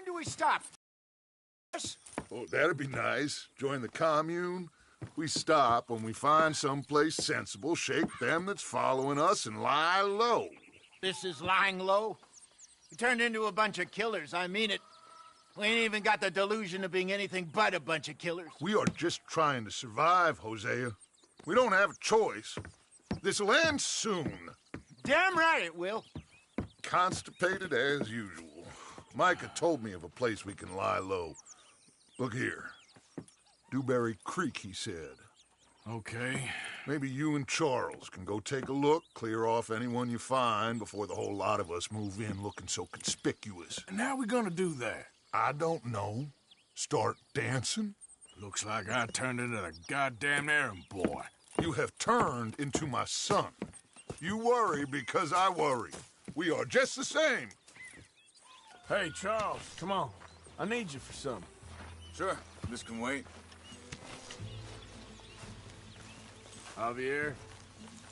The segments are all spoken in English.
When do we stop? Oh, that'd be nice. Join the commune. We stop when we find someplace sensible, shake them that's following us, and lie low. This is lying low? We turned into a bunch of killers, I mean it. We ain't even got the delusion of being anything but a bunch of killers. We are just trying to survive, Hosea. We don't have a choice. This'll end soon. Damn right it will. Constipated as usual. Micah told me of a place we can lie low. Look here. Dewberry Creek, he said. Okay. Maybe you and Charles can go take a look, clear off anyone you find before the whole lot of us move in looking so conspicuous. And how we gonna do that? I don't know. Start dancing? Looks like I turned into the goddamn errand boy. You have turned into my son. You worry because I worry. We are just the same. Hey, Charles, come on. I need you for something. Sure, this can wait. Javier,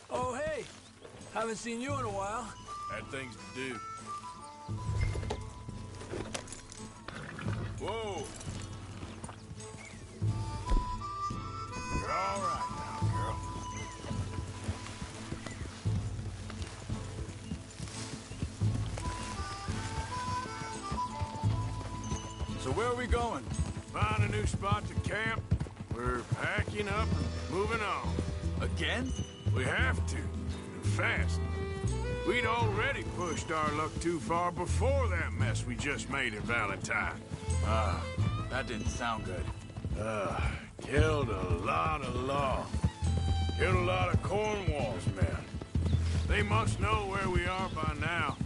Oh, hey. Haven't seen you in a while. had things to do. Whoa! You're all right now, girl. So where are we going? Find a new spot to camp. We're packing up and moving on. Again? We have to, and fast. We'd already pushed our luck too far before that mess we just made in Valentine. That didn't sound good. Killed a lot of law. Killed a lot of Cornwall's men. They must know where we are by now.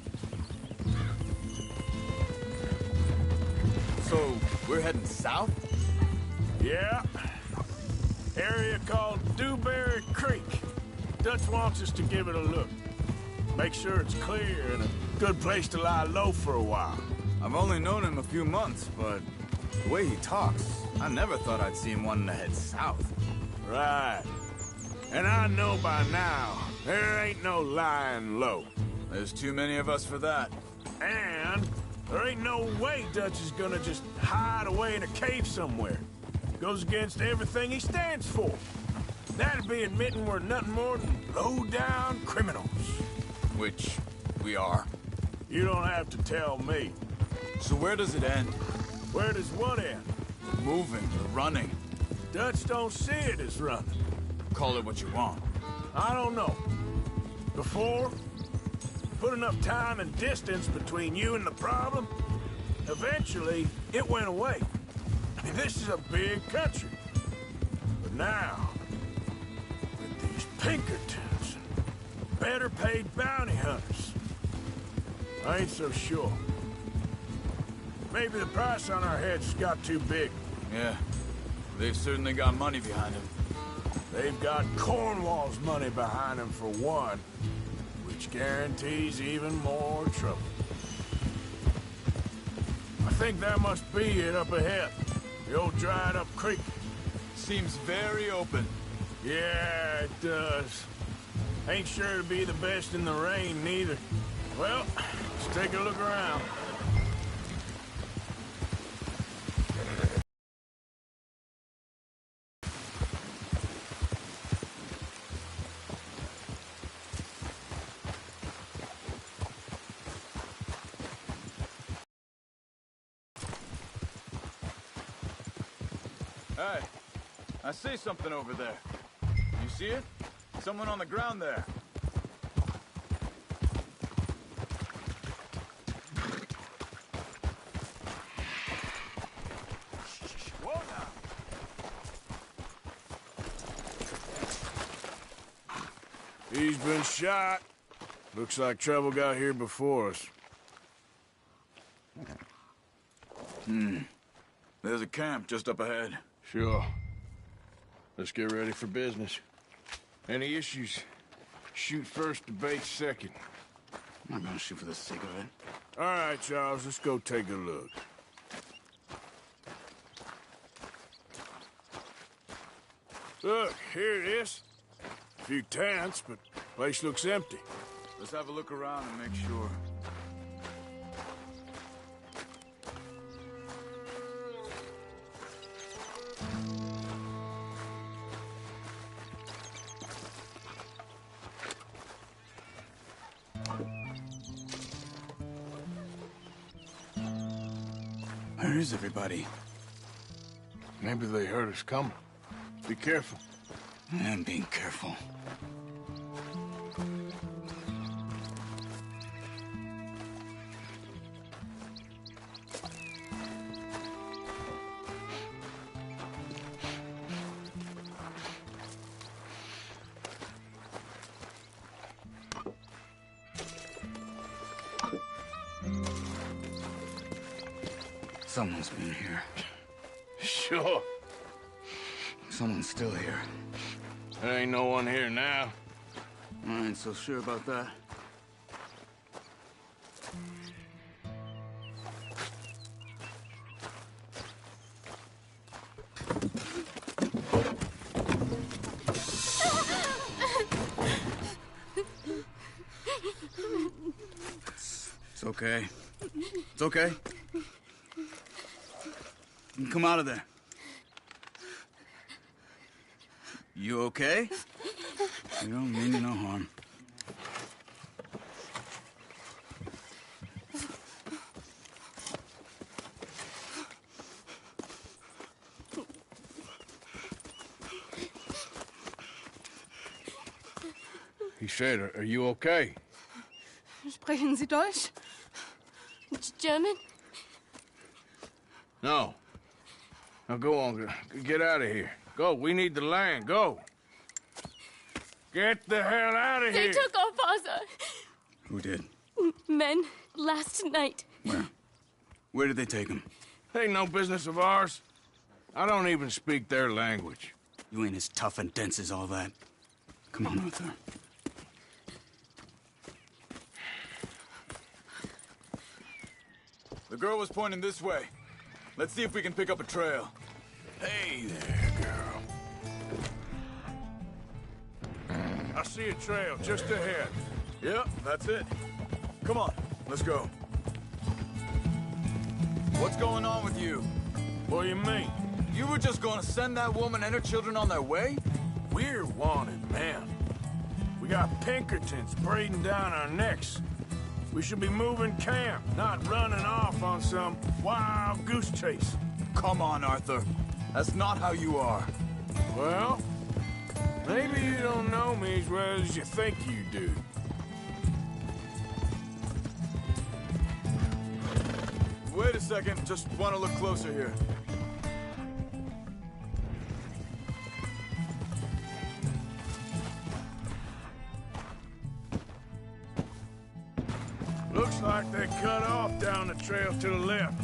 So, we're heading south? Yeah. Area called Dewberry Creek. Dutch wants us to give it a look. Make sure it's clear and a good place to lie low for a while. I've only known him a few months, but the way he talks, I never thought I'd see him wanting to head south. Right. And I know by now, there ain't no lying low. There's too many of us for that. And there ain't no way Dutch is gonna just hide away in a cave somewhere. Goes against everything he stands for. That'd be admitting we're nothing more than low-down criminals. Which we are. You don't have to tell me. So where does it end? Where does what end? Moving or running? Dutch don't see it as running. Call it what you want. I don't know. Before, put enough time and distance between you and the problem, eventually it went away. I mean, this is a big country. But now, with these Pinkertons and better paid bounty hunters, I ain't so sure. Maybe the price on our heads got too big. Yeah, they've certainly got money behind them. They've got Cornwall's money behind them for one, which guarantees even more trouble. I think that must be it up ahead. The old dried-up creek. Seems very open. Yeah, it does. Ain't sure to be the best in the rain, neither. Well, let's take a look around. Hey, I see something over there. You see it? Someone on the ground there. Whoa now! He's been shot. Looks like trouble got here before us. There's a camp just up ahead. Sure. Let's get ready for business. Any issues? Shoot first, debate second. I'm not gonna shoot for the sake of it. All right, Charles, let's go take a look. Look, here it is. A few tents, but place looks empty. Let's have a look around and make sure. Where is everybody? Maybe they heard us coming. Be careful. I'm being careful. Someone's been here. Sure. Someone's still here. There ain't no one here now. I ain't so sure about that. It's okay. It's okay. You can come out of there. You okay? You don't mean you no harm. He said, are you okay? Sprechen Sie Deutsch? German? No. Now go on, get out of here. Go, we need the land, go. Get the hell out of They here. took off Asa. Who did? Men, last night. Where? Where did they take him? Ain't no business of ours. I don't even speak their language. You ain't as tough and dense as all that. Come on, Arthur. The girl was pointing this way. Let's see if we can pick up a trail. Hey there, girl. I see a trail just ahead. Yep, that's it. Come on, let's go. What's going on with you? What do you mean? You were just gonna send that woman and her children on their way? We're wanted men. We got Pinkertons breathing down our necks. We should be moving camp, not running off on some wild goose chase. Come on, Arthur. That's not how you are. Well, maybe you don't know me as well as you think you do. Wait a second, just want to look closer here. Looks like they cut off down the trail to the left.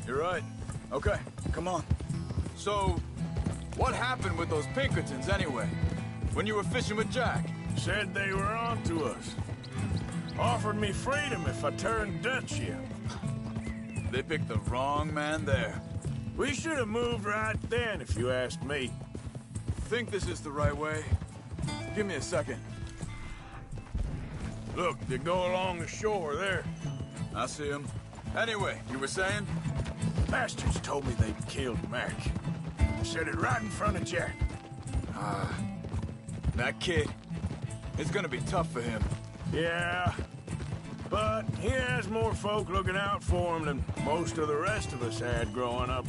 You're right. Okay, come on. So, what happened with those Pinkertons anyway? When you were fishing with Jack? Said they were on to us. Offered me freedom if I turned Dutch here. They picked the wrong man there. We should have moved right then, if you ask me. Think this is the right way? Give me a second. Look, they go along the shore there. I see him. Anyway, you were saying? Bastards told me they'd killed Mac. Said it right in front of Jack. That kid. It's gonna be tough for him. Yeah, but he has more folk looking out for him than most of the rest of us had growing up.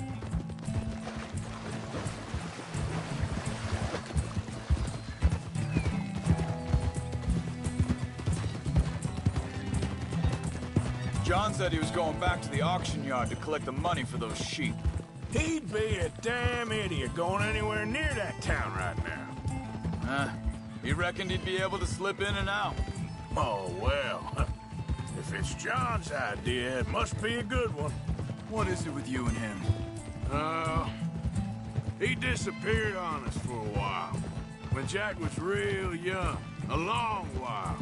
John said he was going back to the auction yard to collect the money for those sheep. He'd be a damn idiot going anywhere near that town right now. He reckoned he'd be able to slip in and out. Oh, well. If it's John's idea, it must be a good one. What is it with you and him? He disappeared on us for a while. When Jack was real young. A long while.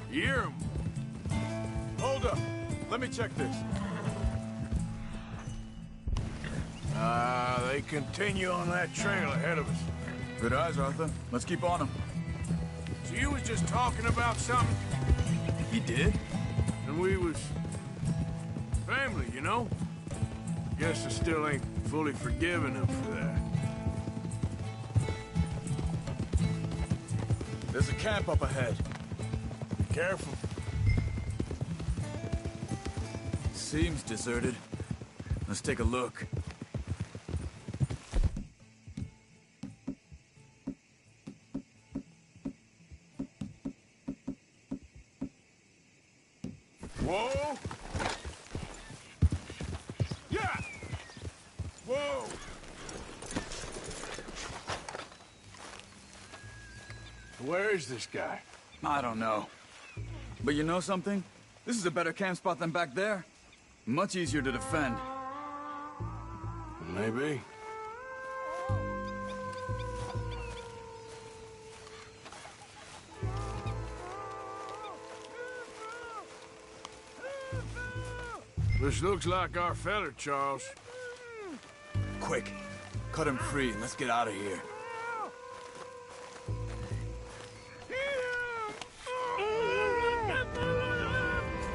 A year or more. Hold up. Let me check this. They continue on that trail ahead of us. Good eyes, Arthur. Let's keep on them. So you was just talking about something, He did? and we was family, you know? Guess I still ain't fully forgiven him for that. There's a camp up ahead. Be careful. Seems deserted. Let's take a look. Whoa! Yeah! Whoa! Where is this guy? I don't know. But you know something? This is a better camp spot than back there. Much easier to defend. Maybe. This looks like our feller, Charles. Quick, cut him free and let's get out of here.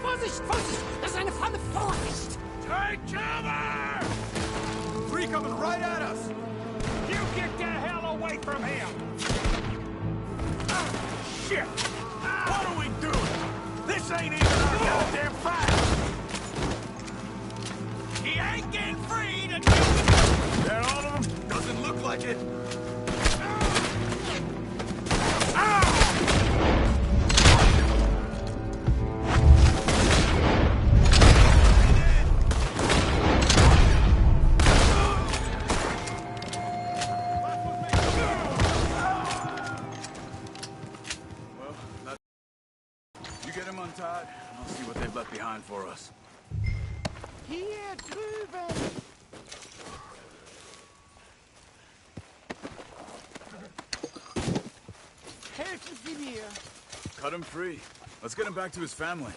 Vorsicht, Vorsicht! Das ist eine Falle! Vorsicht! Take cover! Three coming right at us! You get the hell away from him! Shit! What are we doing? This ain't even our goddamn fight! He ain't getting freed until we... That all of them? Doesn't look like it. You get him untied, and I'll see what they've left behind for us. Hier drüben! Helfen Sie mir! Cut him free. Let's get him back to his family.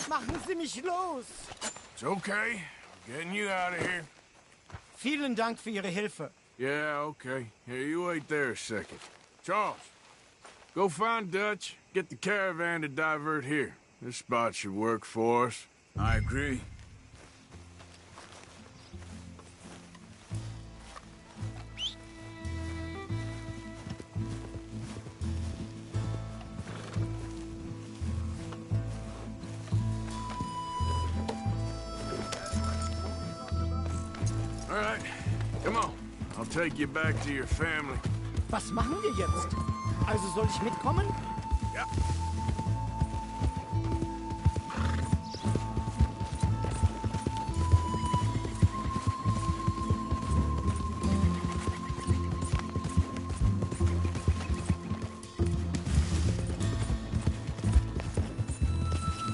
Machen Sie mich los! It's okay. I'm getting you out of here. Vielen Dank für Ihre Hilfe. Yeah, okay. Here, you wait there a second. Charles, go find Dutch. Get the caravan to divert here. This spot should work for us. I agree. All right, come on. I'll take you back to your family. Was machen wir jetzt? Also soll ich mitkommen? Ja.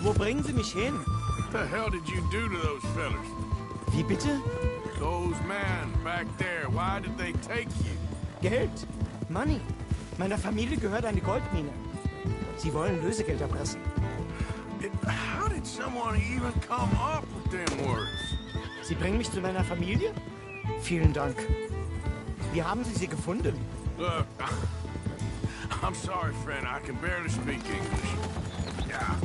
Wo bringen Sie mich hin? What the hell did you do to those fellas? Wie bitte? Those men back there, why did they take you? Geld. Money. Meiner Familie gehört eine Goldmine. Sie wollen Lösegeld erpressen. How did someone even come up with them words? Sie bringen mich zu meiner Familie? Vielen Dank. Wie haben Sie sie gefunden? Look, I'm sorry, friend. I can barely speak English. Yeah.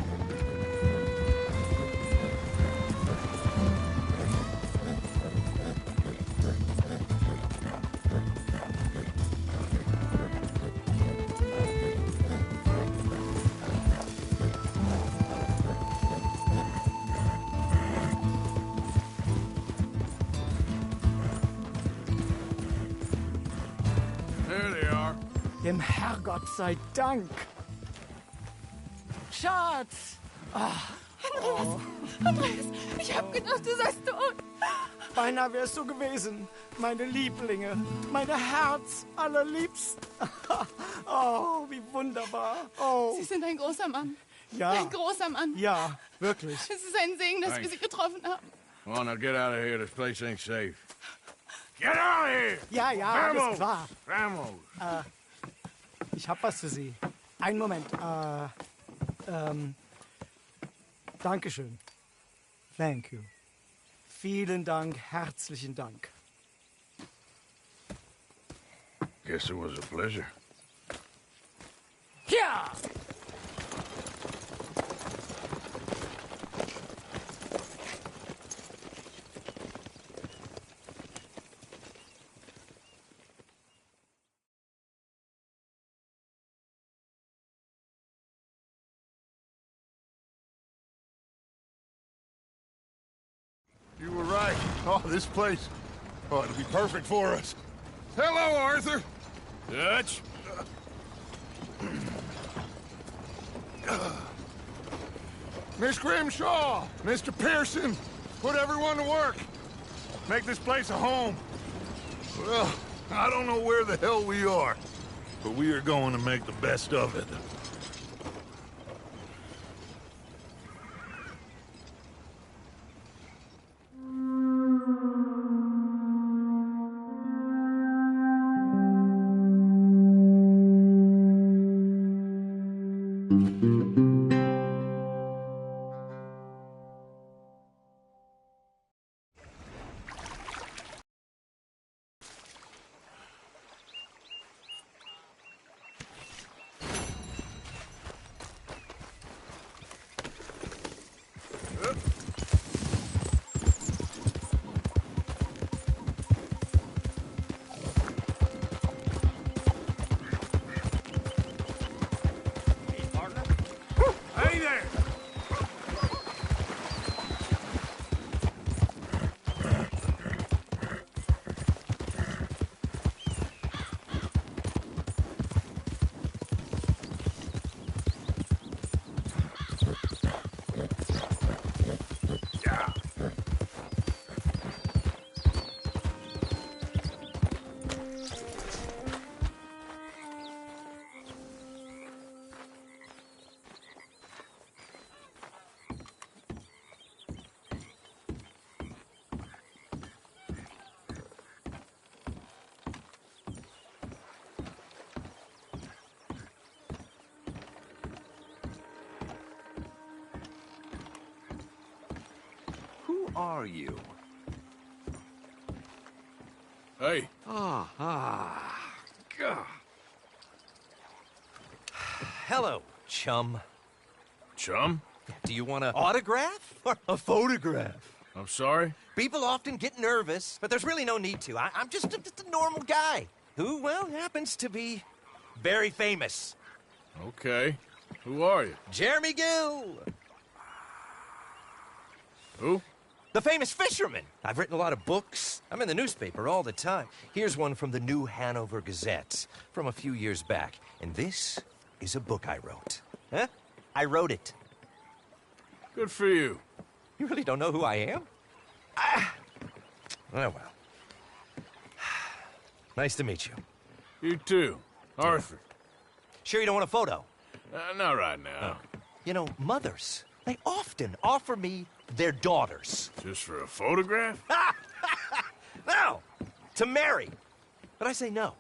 There they are. Dem Herrgott sei Dank. Schatz! Andreas, ich hab gedacht, du seist tot. Beinahe wärst du gewesen. Meine Lieblinge. Meine Herz allerliebsten. Oh, wie wunderbar. Oh, Sie sind ein großer Mann. ja. Ein großer Mann. Ja, wirklich. Es ist ein Segen, dass wir Thanks. Sie getroffen haben. Come on, now get out of here. This place ain't safe. Get out of here! Ja, ja, alles klar. Vamos! Ich hab was für Sie. Einen Moment. Dankeschön. Thank you. Vielen Dank, herzlichen Dank. Guess it was a pleasure. Ja! Oh, this place. Oh, it'll be perfect for us. Hello, Arthur. Dutch? Miss Grimshaw, Mr. Pearson, put everyone to work. Make this place a home. Well, I don't know where the hell we are, but we are going to make the best of it. Hey there! Who are you? Hey, God. Hello, chum. chum? Do you want an autograph or a photograph? I'm sorry? People often get nervous, but there's really no need to. I'm just a normal guy who, well, happens to be very famous. Okay. Who are you? Jeremy Gill, Who? the famous fisherman. I've written a lot of books. I'm in the newspaper all the time. Here's one from the New Hanover Gazette from a few years back. And this is a book I wrote. Huh? I wrote it. Good for you. You really don't know who I am? Ah. Oh, well. Nice to meet you. You too. Arthur. Sure you don't want a photo? Not right now. You know, mothers, they often offer me their daughters. Just for a photograph? No, to marry. But I say no.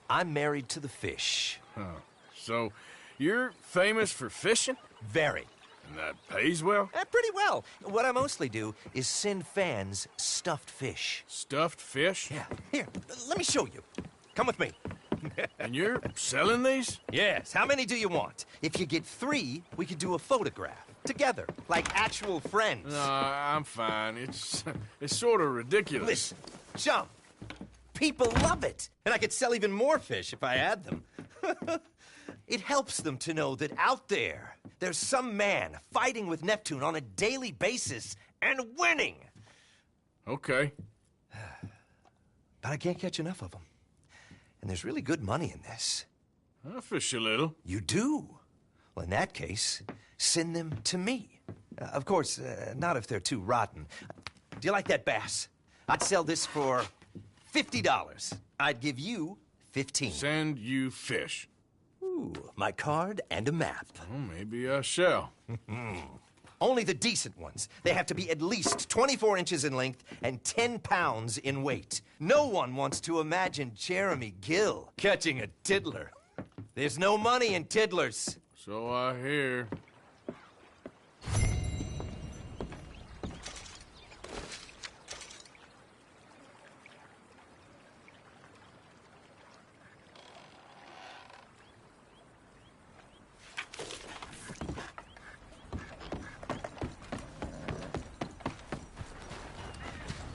I'm married to the fish. Oh. So, you're famous for fishing? Very. And that pays well? Pretty well. What I mostly do is send fans stuffed fish. Stuffed fish? Yeah. Here, let me show you. Come with me. And you're selling these? Yes. How many do you want? If you get 3, we could do a photograph. Together. Like actual friends. No, I'm fine. It's sort of ridiculous. Listen, chum. People love it. And I could sell even more fish if I had them. It helps them to know that out there, there's some man fighting with Neptune on a daily basis and winning. Okay. But I can't catch enough of them. And there's really good money in this. I'll fish a little. You do? Well, in that case, send them to me. Of course, not if they're too rotten. Do you like that bass? I'd sell this for $50. I'd give you 15. Send you fish. Ooh, my card and a map. Well, maybe I shall. Only the decent ones. They have to be at least 24 inches in length and 10 pounds in weight. No one wants to imagine Jeremy Gill catching a tiddler. There's no money in tiddlers. So I hear.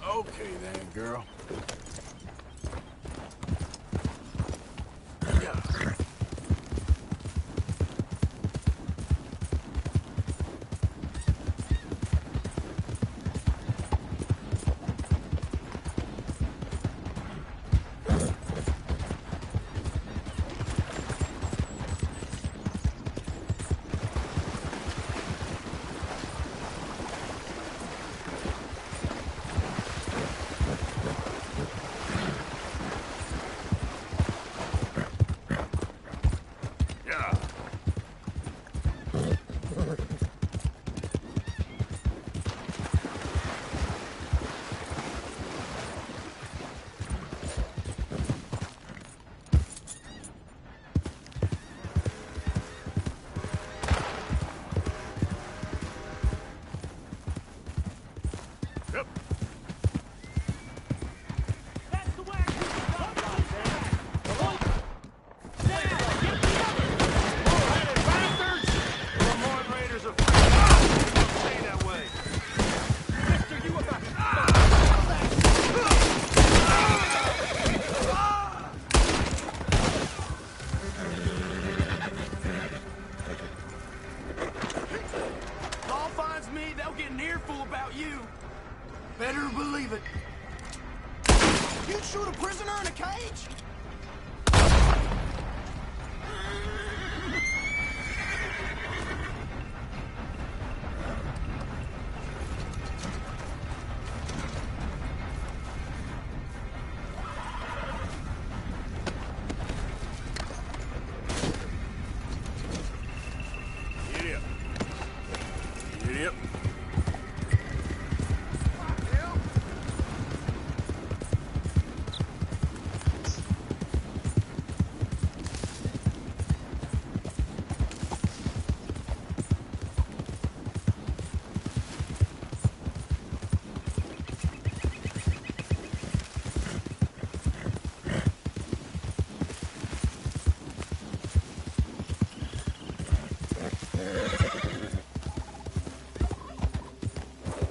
Okay then, girl. Yeah. You'd shoot a prisoner in a cage? Giddy up. Giddy up.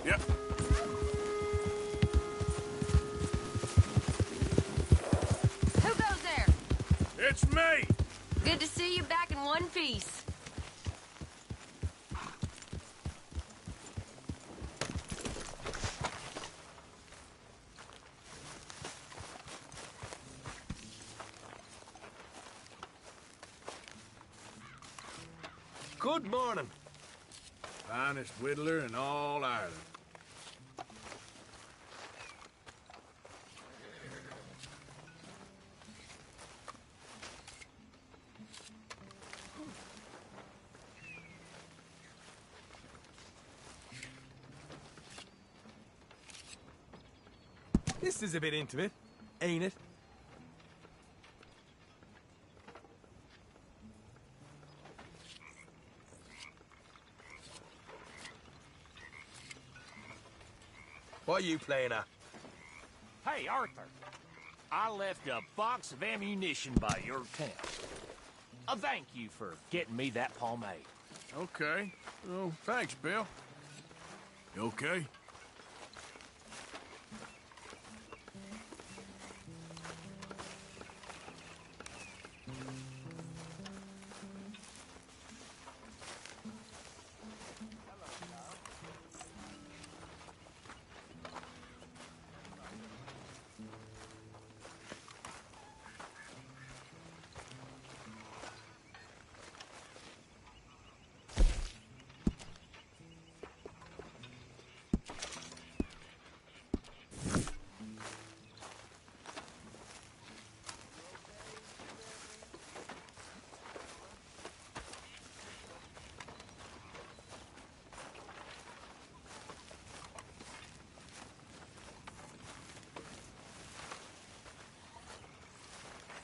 Yep. Who goes there? It's me! Good to see you back in one piece. Good morning. Finest whittler in all Ireland. This is a bit intimate, ain't it? What are you playing at? Hey, Arthur. I left a box of ammunition by your tent. A thank you for getting me that pomade. Okay. Oh, thanks, Bill. You okay?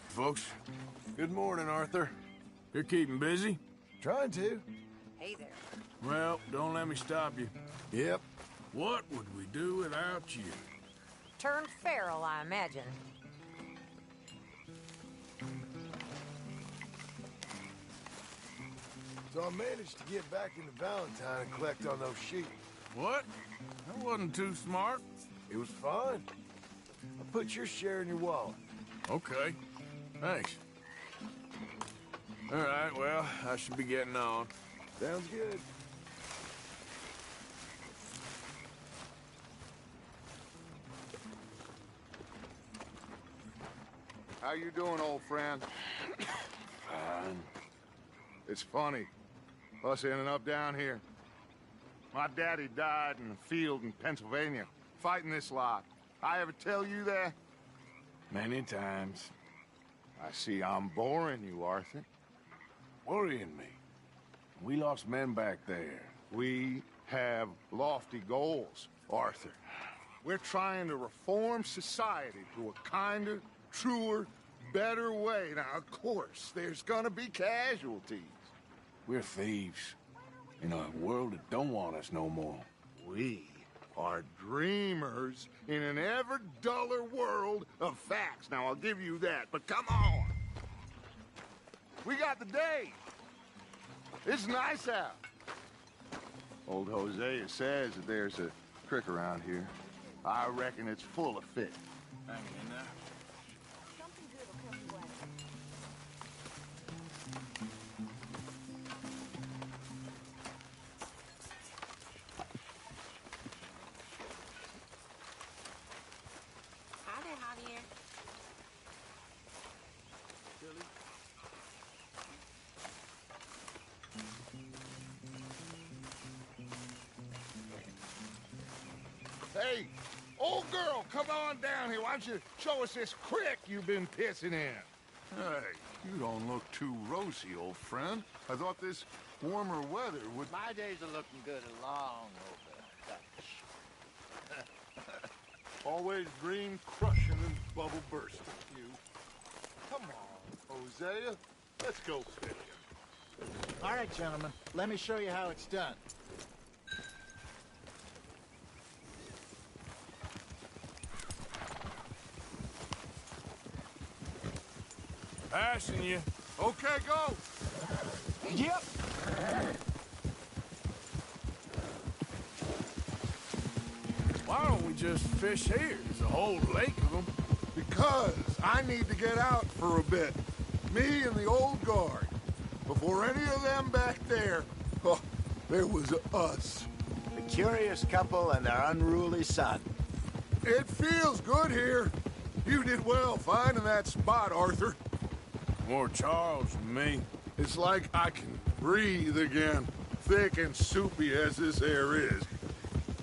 Folks, Good morning, Arthur. you're keeping busy? Trying to. Hey there. Well, don't let me stop you. Yep. What would we do without you? Turned feral, I imagine. So I managed to get back into Valentine and collect on those sheep. What? That wasn't too smart. It was fun. I put your share in your wallet. Okay. Thanks. All right, well, I should be getting on. Sounds good. How you doing, old friend? Fine. It's funny, us ending up down here. My daddy died in the field in Pennsylvania, fighting this lot. I ever tell you that? Many times. I see I'm boring you, Arthur. Worrying me. We lost men back there. We have lofty goals, Arthur. We're trying to reform society to a kinder, truer, better way. Now, of course, there's gonna be casualties. We're thieves. In a world that don't want us no more. We are dreamers in an ever duller world of facts. Now, I'll give you that, but come on. We got the day. It's nice out. Old Hosea says that there's a creek around here. I reckon it's full of fish. Hang in there. Hi there, Javier. come on down here. Why don't you show us this creek you've been pissing in? Hey, you don't look too rosy, old friend. I thought this warmer weather would... My days are looking good along over Dutch. Always green crushing and bubble bursting, you. Come on, Hosea. Let's go fishing. All right, gentlemen. Let me show you how it's done. Passing you. Okay, go. Yep. Why don't we just fish here? There's a whole lake of them. Because I need to get out for a bit. Me and the old guard. Before any of them back there, oh, there was us. The curious couple and their unruly son. It feels good here. You did well finding that spot, Arthur. More Charles than me. It's like I can breathe again, thick and soupy as this air is.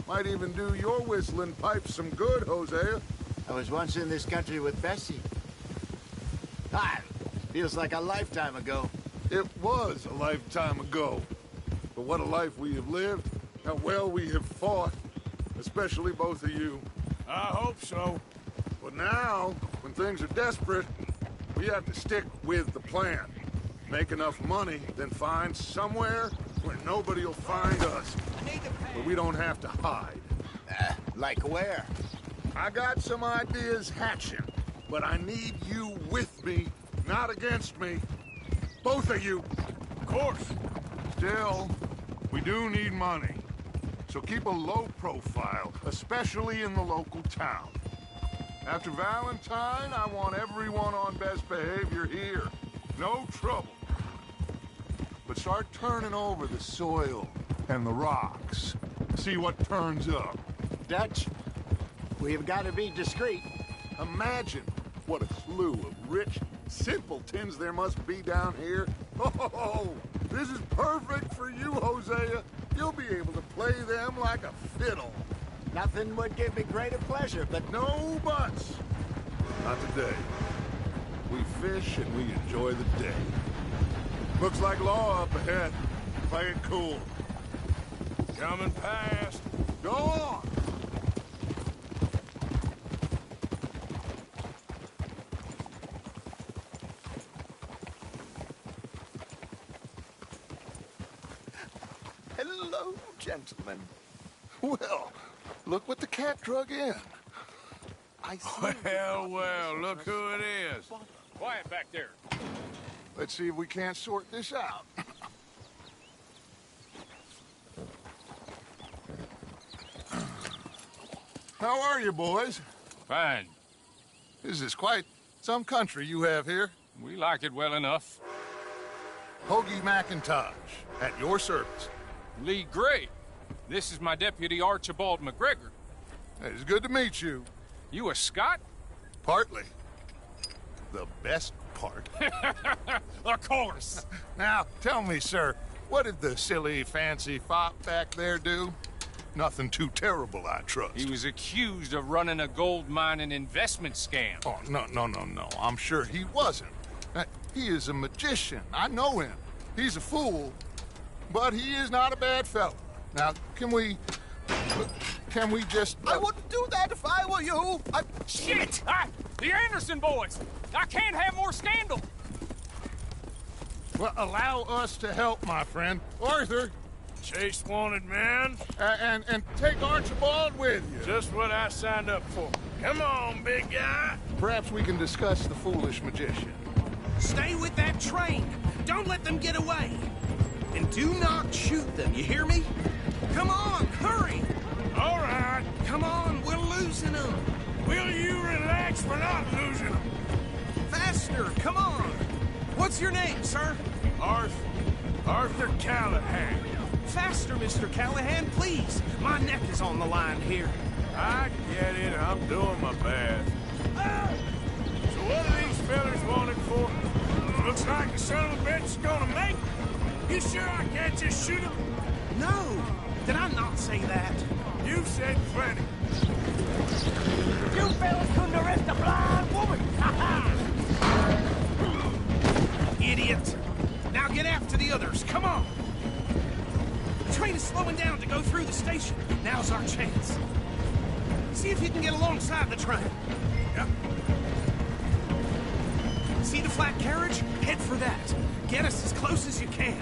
Might even do your whistling pipes some good, Hosea. I was once in this country with Bessie. Ah, feels like a lifetime ago. It was a lifetime ago. But what a life we have lived, how well we have fought, especially both of you. I hope so. But now, when things are desperate, we have to stick with the plan. Make enough money, then find somewhere where nobody will find us. Where we don't have to hide. Like where? I got some ideas hatching, but I need you with me, not against me. Both of you. Of course. Still, we do need money. So keep a low profile, especially in the local town. After Valentine, I want everyone on best behavior here. No trouble. But start turning over the soil and the rocks. See what turns up. Dutch, we've got to be discreet. Imagine what a slew of rich simpletons there must be down here. Oh, this is perfect for you, Hosea. You'll be able to play them like a fiddle. Nothing would give me greater pleasure, but no buts. Not today. We fish and we enjoy the day. Looks like law up ahead. Play it cool. Coming past. Go on. Hello, gentlemen. Well, look what the cat drug in. Well, look who it is. Quiet back there. Let's see if we can't sort this out. How are you, boys? Fine. This is quite some country you have here. We like it well enough. Hoagie McIntosh, at your service. Lee Gray. This is my deputy, Archibald McGregor. It's good to meet you. You a Scot? Partly. The best part. Of course. Now, tell me, sir, what did the silly, fancy fop back there do? Nothing too terrible, I trust. He was accused of running a gold mining investment scam. Oh, no. I'm sure he wasn't. He is a magician. I know him. He's a fool, but he is not a bad fellow. Now, can we just... I wouldn't do that if I were you. Shit! The Anderson boys! I can't have more scandal! Well, allow us to help, my friend. Arthur! Chase wanted man. And take Archibald with you. Just what I signed up for. Come on, big guy. Perhaps we can discuss the foolish magician. Stay with that train. Don't let them get away. And do not shoot them, you hear me? Come on, hurry! All right. Come on, we're losing them. Will you relax? We're not losing them. Faster, come on. What's your name, sir? Arthur Callahan. Faster, Mr. Callahan, please. My neck is on the line here. I get it. I'm doing my best. So what are these fellas wanted for? Looks like the son of a bitch is gonna make it. You sure I can't just shoot him? No. Did I not say that? You said plenty. You Now's our chance. See if you can get alongside the train. Yep. See the flat carriage? Head for that. Get us as close as you can.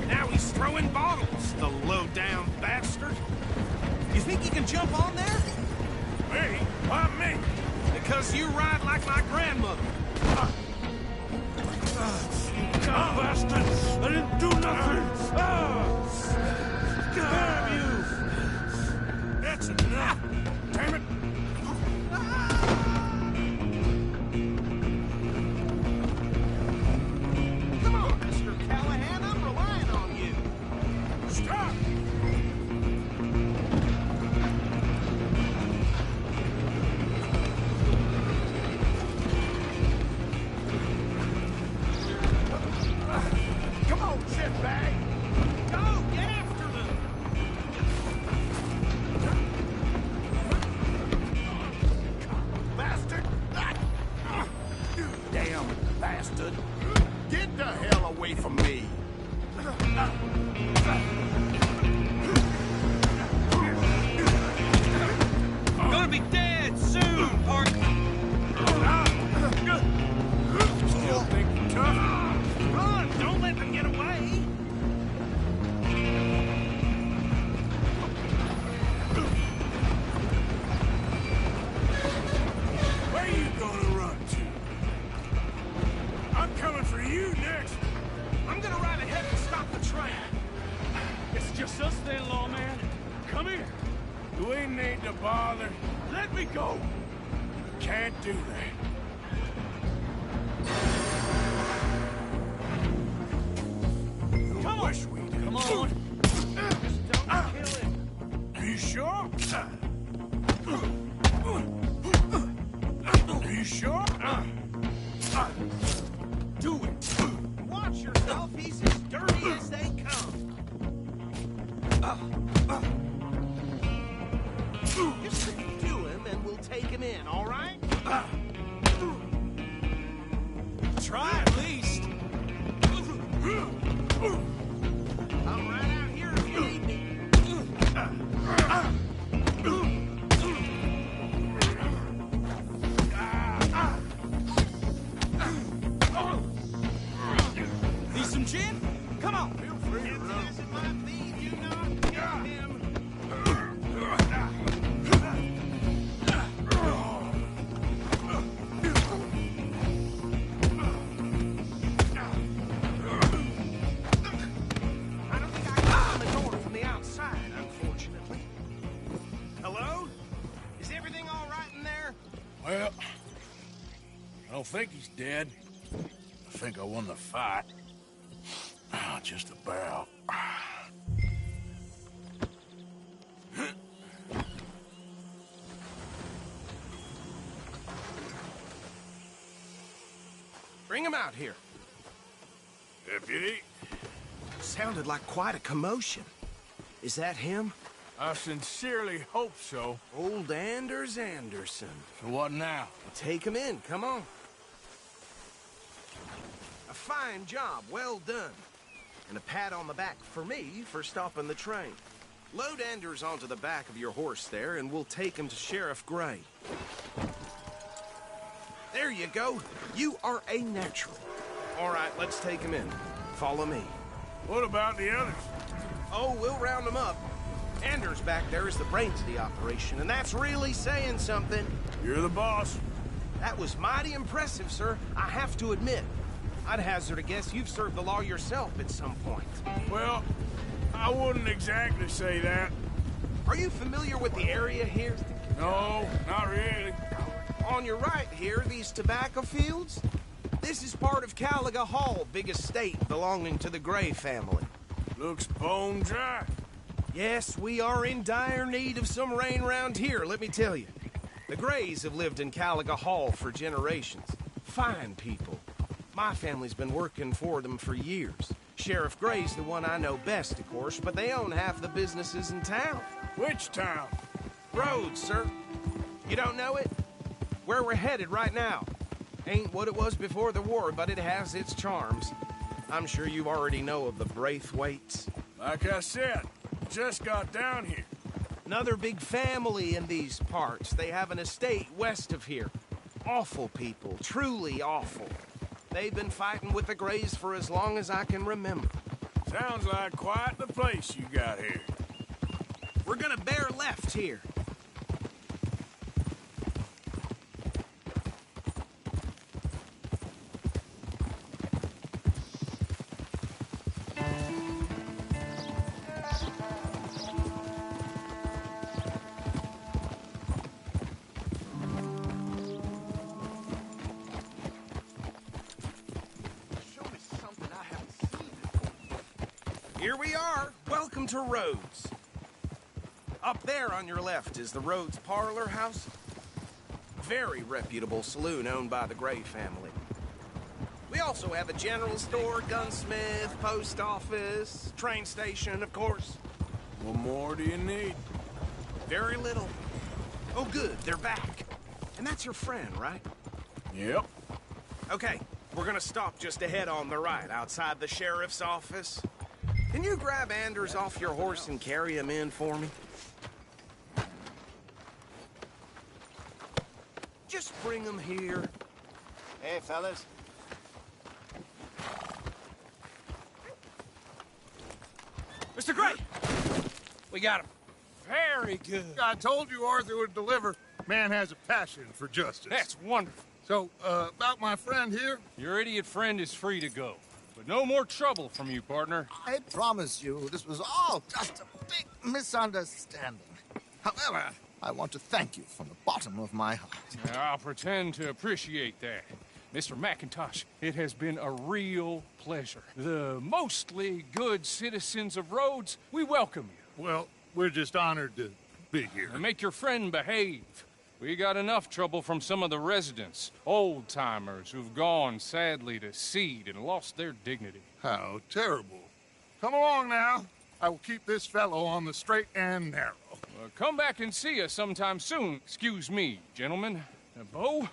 Now he's throwing bottles, the low-down bastard. You think you can jump on there? Me? Why me? Because you ride like my grandmother. God, bastard! I didn't do nothing! Damn you! That's enough! Damn it! Come on, Mr. Callahan, I'm relying on you. Stop! Come on, shitbag! Go, get after them! Bastard! Damn bastard. Get the hell away from me! Gonna be dead soon, partner. Still think you're tough? Run! Don't let them get away! Where you gonna run to? I'm coming for you next! I'm gonna ride ahead and stop the train. It's just us then, lawman. Come here. You ain't need to bother. Let me go. Can't do that. Come on. Wish we did. Come on. Don't kill him. Are you sure? Are you sure? Do it. Watch yourself. He's as dirty as they come. Just stick to him and we'll take him in, all right? Try at least. I'm right out here if you need me. Need some gin? Come on. Feel free to run. It might be, you know, get him. I don't think I can open the door from the outside, unfortunately. Hello? Is everything all right in there? Well, I don't think he's dead. I think I won the fight. Just about. Bring him out here. Deputy, Sounded like quite a commotion. Is that him? I sincerely hope so. Old Anders Anderson. So what now? Take him in, come on. A fine job, well done. And a pat on the back for me for stopping the train. Load Anders onto the back of your horse there, and we'll take him to Sheriff Gray. There you go. You are a natural. All right, let's take him in. Follow me. What about the others? Oh, we'll round them up. Anders back there is the brains of the operation, and that's really saying something. You're the boss. That was mighty impressive, sir. I have to admit. I'd hazard a guess you've served the law yourself at some point. Well, I wouldn't exactly say that. Are you familiar with the area here? No, not really. On your right here, these tobacco fields? This is part of Caliga Hall, big estate belonging to the Gray family. Looks bone dry. Yes, we are in dire need of some rain round here, let me tell you. The Grays have lived in Caliga Hall for generations. Fine people. My family's been working for them for years. Sheriff Gray's the one I know best, of course, but they own half the businesses in town. Which town? Rhodes, sir. You don't know it? Where we're headed right now. Ain't what it was before the war, but it has its charms. I'm sure you already know of the Braithwaites. Like I said, just got down here. Another big family in these parts. They have an estate west of here. Awful people, truly awful. They've been fighting with the Greys for as long as I can remember. Sounds like quite the place you got here. We're gonna bear left here. Here we are. Welcome to Rhodes. Up there on your left is the Rhodes Parlor House. Very reputable saloon owned by the Gray family. We also have a general store, gunsmith, post office, train station, of course. What more do you need? Very little. Oh, good, they're back. And that's your friend, right? Yep. Okay, we're gonna stop just ahead on the right, outside the sheriff's office. Can you grab Anders off your horse and carry him in for me? Just bring him here. Hey, fellas. Mr. Gray! We got him. Very good. I told you Arthur would deliver. Man has a passion for justice. That's wonderful. So, about my friend here? Your idiot friend is free to go. But no more trouble from you, partner. I promise you, this was all just a big misunderstanding. However, I want to thank you from the bottom of my heart. I'll pretend to appreciate that. Mr. McIntosh, it has been a real pleasure. The mostly good citizens of Rhodes, we welcome you. Well, we're just honored to be here. And make your friend behave. We got enough trouble from some of the residents, old-timers who've gone, sadly, to seed and lost their dignity. How terrible. Come along now. I will keep this fellow on the straight and narrow. Come back and see us sometime soon. Excuse me, gentlemen. Bo,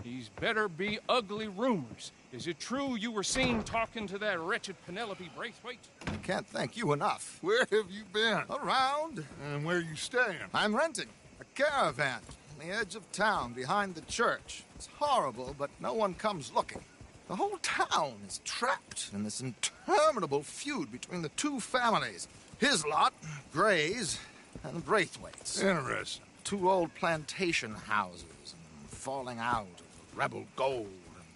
these better be ugly rumors. Is it true you were seen talking to that wretched Penelope Braithwaite? I can't thank you enough. Where have you been? Around. And where you staying? I'm renting a caravan on the edge of town behind the church. It's horrible, but no one comes looking. The whole town is trapped in this interminable feud between the two families. His lot, Gray's, and the Braithwaites. Interesting. Two old plantation houses, and falling out of rebel gold,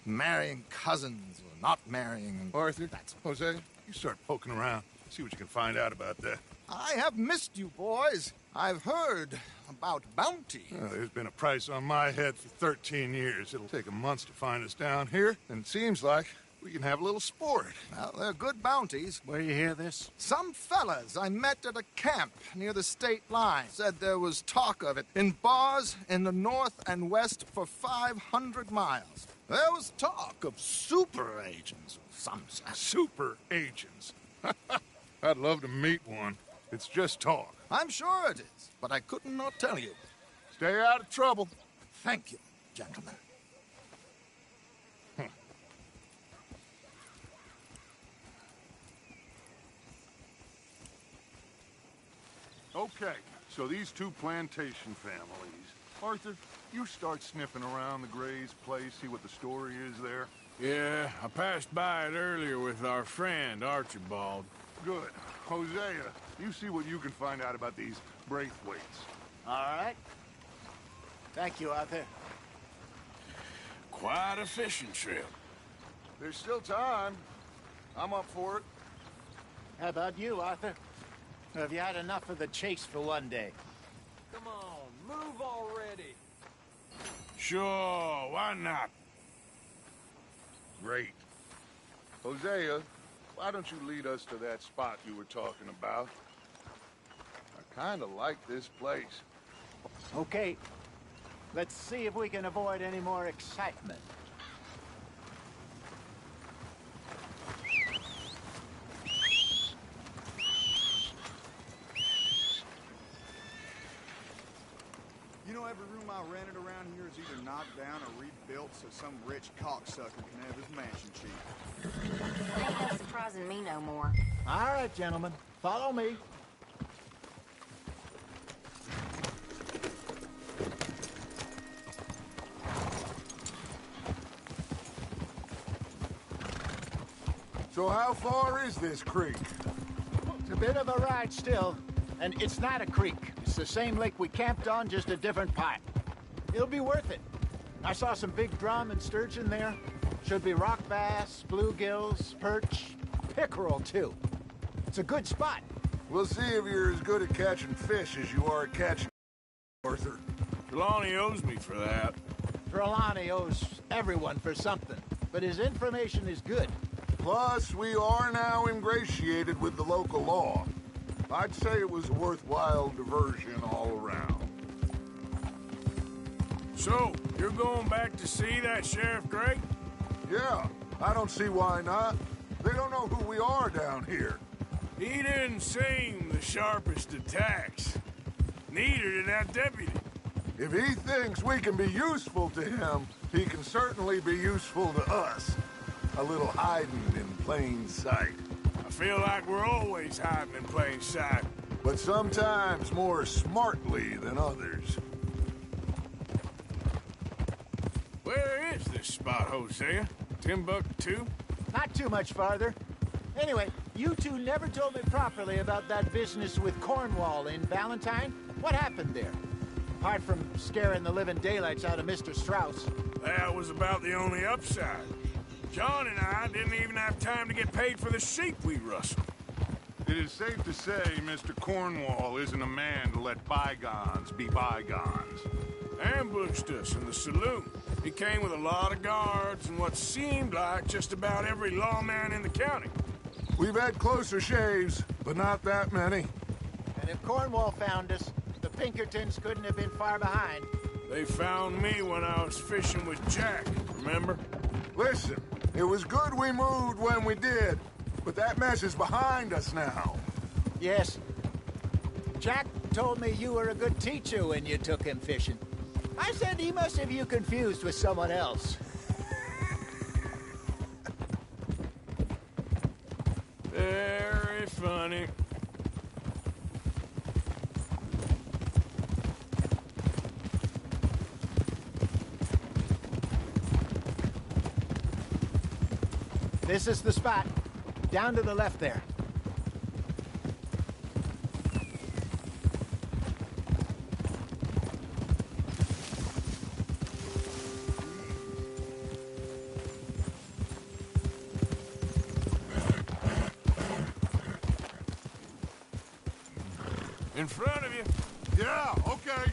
and marrying cousins or not marrying. And Arthur, Jose, you start poking around. See what you can find out about that. I have missed you, boys. I've heard about bounty. Well, there's been a price on my head for 13 years. It'll take 'em months to find us down here, and it seems like we can have a little sport. Well, they're good bounties. Where you hear this? Some fellas I met at a camp near the state line said there was talk of it in bars in the north and west for 500 miles. There was talk of super agents of some sort. Super agents. I'd love to meet one. It's just talk. I'm sure it is, but I couldn't not tell you. Stay out of trouble. Thank you, gentlemen. Okay, so these two plantation families. Arthur, you start sniffing around the Gray's place, see what the story is there. Yeah, I passed by it earlier with our friend, Archibald. Good. Hosea, you see what you can find out about these Braithwaites. All right. Thank you, Arthur. Quite a fishing trip. There's still time. I'm up for it. How about you, Arthur? Have you had enough of the chase for one day? Come on, move already. Sure, why not? Great. Hosea, why don't you lead us to that spot you were talking about? I kind of like this place. Okay. Let's see if we can avoid any more excitement. You know, every room I rented around here is either knocked down or rebuilt so some rich cocksucker can have his mansion cheap. Ain't no surprising me no more. All right, gentlemen. Follow me. So how far is this creek? It's a bit of a ride still, and it's not a creek. It's the same lake we camped on, just a different part. It'll be worth it. I saw some big drum and sturgeon there. Should be rock bass, bluegills, perch, pickerel, too. It's a good spot. We'll see if you're as good at catching fish as you are at catching Arthur. Trelawney owes me for that. Trelawney owes everyone for something, but his information is good. Plus, we are now ingratiated with the local law. I'd say it was a worthwhile diversion all around. So, you're going back to see that Sheriff Gray? Yeah, I don't see why not. They don't know who we are down here. He didn't seem the sharpest attacks. Neither did that deputy. If he thinks we can be useful to him, he can certainly be useful to us. A little hiding in plain sight. I feel like we're always hiding in plain sight. But sometimes more smartly than others. Where is this spot, Hosea? Timbuktu? Not too much farther. Anyway, you two never told me properly about that business with Cornwall in Valentine. What happened there? Apart from scaring the living daylights out of Mr. Strauss. That was about the only upside. John and I didn't even have time to get paid for the sheep we rustled. It is safe to say Mr. Cornwall isn't a man to let bygones be bygones. Ambushed us in the saloon. He came with a lot of guards and what seemed like just about every lawman in the county. We've had closer shaves, but not that many. And if Cornwall found us, the Pinkertons couldn't have been far behind. They found me when I was fishing with Jack, remember? Listen, it was good we moved when we did, but that mess is behind us now. Yes. Jack told me you were a good teacher when you took him fishing. I said he must have you confused with someone else. Very funny. This is the spot. Down to the left there. In front of you. Yeah, okay.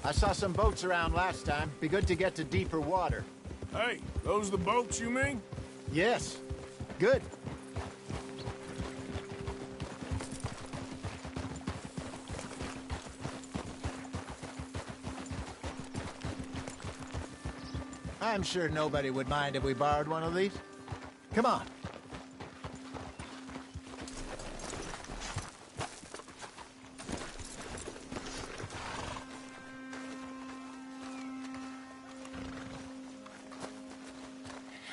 I saw some boats around last time. Be good to get to deeper water. Hey, those the boats you mean? Yes. Good. I'm sure nobody would mind if we borrowed one of these. Come on.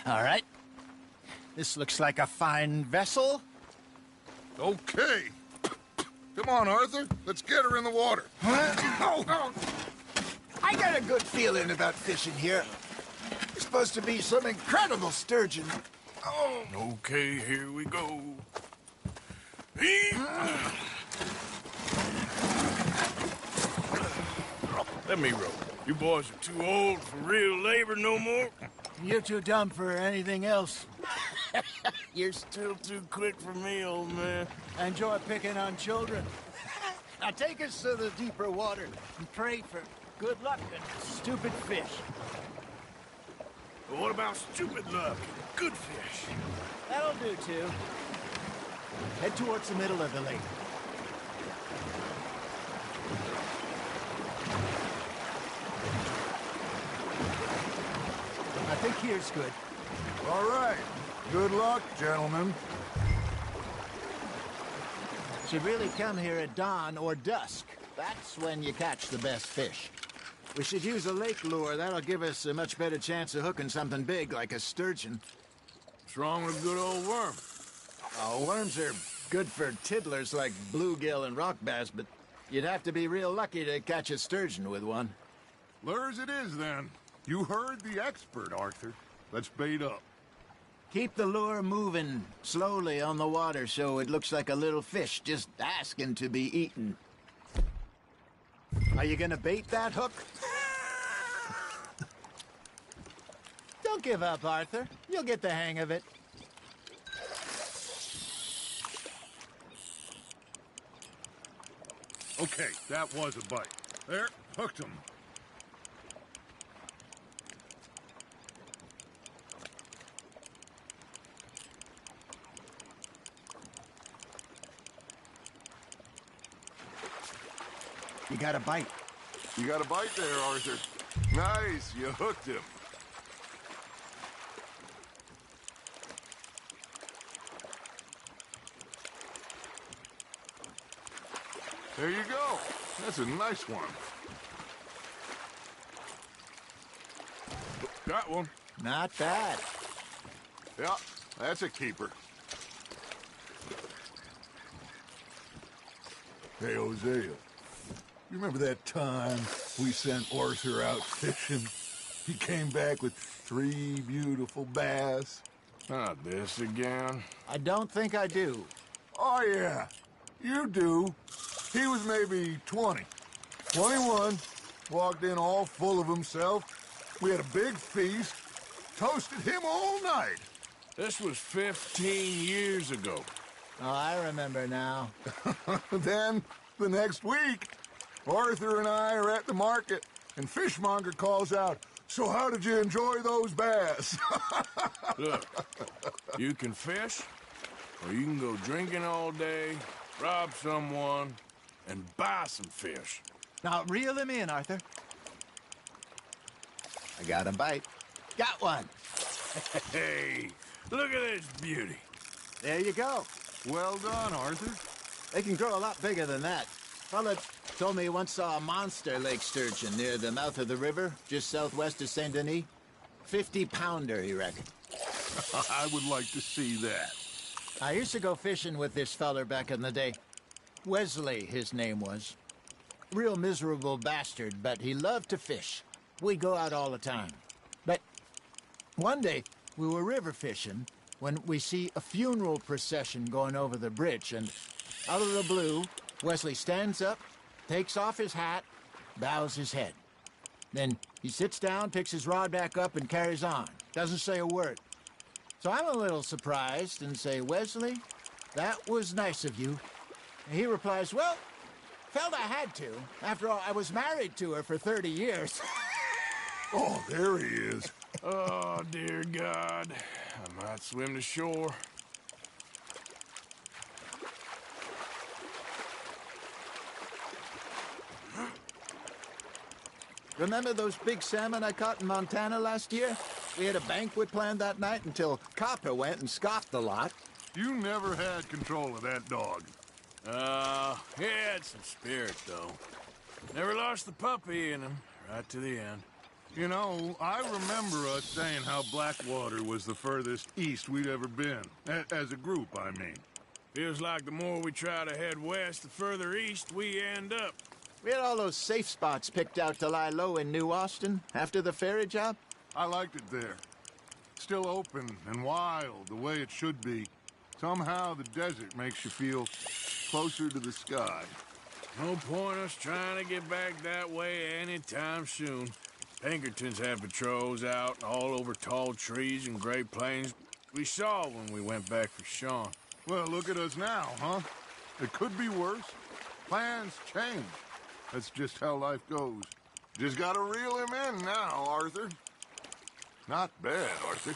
All right. This looks like a fine vessel. Okay. Come on, Arthur. Let's get her in the water. Oh. I got a good feeling about fishing here. There's supposed to be some incredible sturgeon. Oh. Okay, here we go. Let me row. You boys are too old for real labor no more. You're too dumb for anything else. You're still too quick for me, old man. I enjoy picking on children. Now take us to the deeper water and pray for good luck and stupid fish. But what about stupid luck and good fish? That'll do, too. Head towards the middle of the lake. I think here's good. All right. Good luck, gentlemen. Should really come here at dawn or dusk. That's when you catch the best fish. We should use a lake lure. That'll give us a much better chance of hooking something big like a sturgeon. What's wrong with a good old worm? Oh, worms are good for tiddlers like bluegill and rock bass, but you'd have to be real lucky to catch a sturgeon with one. Lures it is, then. You heard the expert, Arthur. Let's bait up. Keep the lure moving slowly on the water so it looks like a little fish just asking to be eaten. Are you gonna bait that hook? Don't give up, Arthur. You'll get the hang of it. Okay, that was a bite. There, hooked him. You got a bite. You got a bite there, Arthur. Nice, you hooked him. There you go. That's a nice one. Got one. Not bad. Yeah, that's a keeper. Hey, Hosea. You remember that time we sent Arthur out fishing? He came back with 3 beautiful bass. Not this again. I don't think I do. Oh, yeah. You do. He was maybe 20. 21. Walked in all full of himself. We had a big feast. Toasted him all night. This was 15 years ago. Oh, I remember now. Then, the next week, Arthur and I are at the market, and Fishmonger calls out, "So how did you enjoy those bass?" Look, you can fish, or you can go drinking all day, rob someone, and buy some fish. Now, reel him in, Arthur. I got a bite. Got one. Hey, look at this beauty. There you go. Well done, Arthur. They can grow a lot bigger than that. Fella told me he once saw a monster lake sturgeon near the mouth of the river, just southwest of Saint Denis. 50-pounder, he reckoned. I would like to see that. I used to go fishing with this feller back in the day. Wesley, his name was. Real miserable bastard, but he loved to fish. We'd go out all the time. But one day, we were river fishing when we see a funeral procession going over the bridge, and out of the blue, Wesley stands up, takes off his hat, bows his head. Then he sits down, picks his rod back up, and carries on. Doesn't say a word. So I'm a little surprised and say, "Wesley, that was nice of you." And he replies, "Well, felt I had to. After all, I was married to her for 30 years. Oh, there he is. Oh, dear God. I might swim to shore. Remember those big salmon I caught in Montana last year? We had a banquet planned that night until Copper went and scoffed the lot. You never had control of that dog. He had some spirit, though. Never lost the puppy in him, right to the end. You know, I remember us saying how Blackwater was the furthest east we'd ever been. As a group, I mean. Feels like the more we try to head west, the further east we end up. We had all those safe spots picked out to lie low in New Austin after the ferry job. I liked it there. Still open and wild, the way it should be. Somehow the desert makes you feel closer to the sky. No point us trying to get back that way anytime soon. Pinkertons had patrols out all over tall trees and Great Plains. We saw when we went back for Sean. Well, look at us now, huh? It could be worse. Plans change. That's just how life goes. Just gotta reel him in now, Arthur. Not bad, Arthur.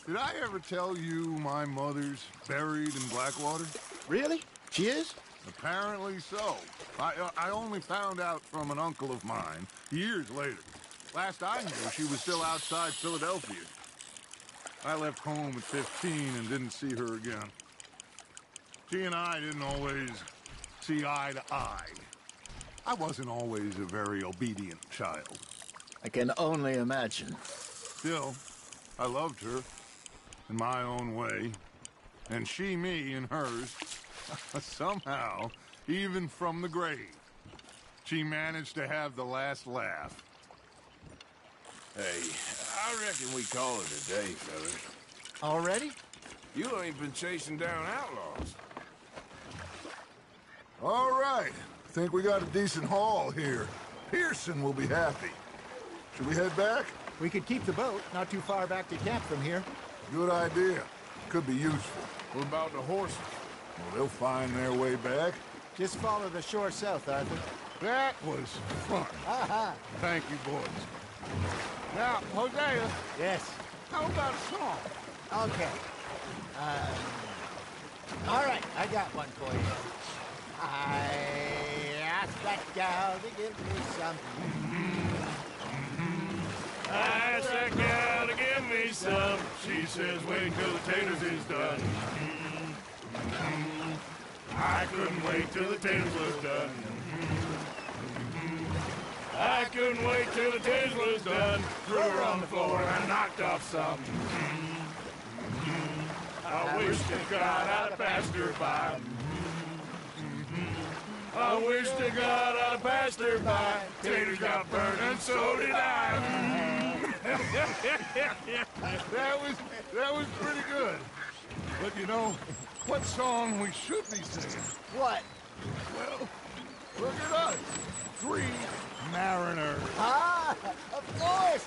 Did I ever tell you my mother's buried in Blackwater? Really? She is? Apparently so. I only found out from an uncle of mine years later. Last I knew, she was still outside Philadelphia. I left home at 15 and didn't see her again. She and I didn't always see eye to eye. I wasn't always a very obedient child. I can only imagine. Still, I loved her in my own way, and she me in hers. Somehow, even from the grave, she managed to have the last laugh. Hey, I reckon we call it a day, fellas. Already? You ain't been chasing down outlaws. All right. Think we got a decent haul here. Pearson will be happy. Should we head back? We could keep the boat not too far back to camp from here. Good idea. Could be useful. What about the horses? Well, they'll find their way back. Just follow the shore south, Arthur. That was fun. Aha! Thank you, boys. Now, Hosea. Yes. How about a song? Okay. All right, I got one for you. I asked that gal to give me some. I asked that gal to give me some. She says, wait till the taters is done. I couldn't wait till the taters was done. I couldn't wait till the taters was done. Threw her on the floor and knocked off some. I wish to God I'd have passed her by. I wish to God I'd have passed her by. Taters got burned and so did I. that was pretty good. But you know, what song we should be singing? What? Well, look at us. 3 mariners. Ah, of course.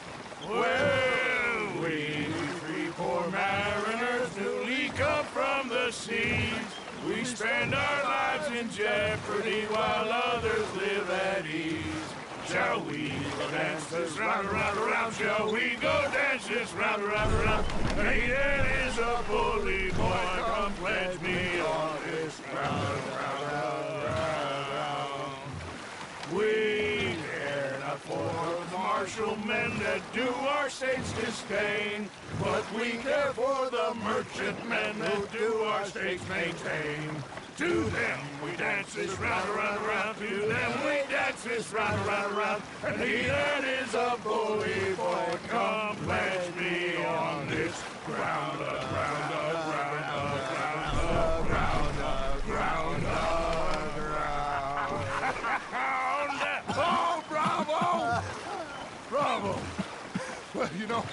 Well, we 3 poor mariners newly come from the seas. We spend our lives in jeopardy while others live at ease. Shall we go dance this round, around, around? Shall we go dance this round, around, around? Hayden is a bully boy. Come pledge me on this round, round, round. We care not for the martial men that do our state's disdain, but we care for the merchant men that do our state's maintain. To them we dance this round, around, around. To them we dance this round, around, around. And he that is a bully boy, come pledge me on this ground, ground, ground, ground, ground, ground, ground, ground. Oh, bravo! Bravo! Well, you know,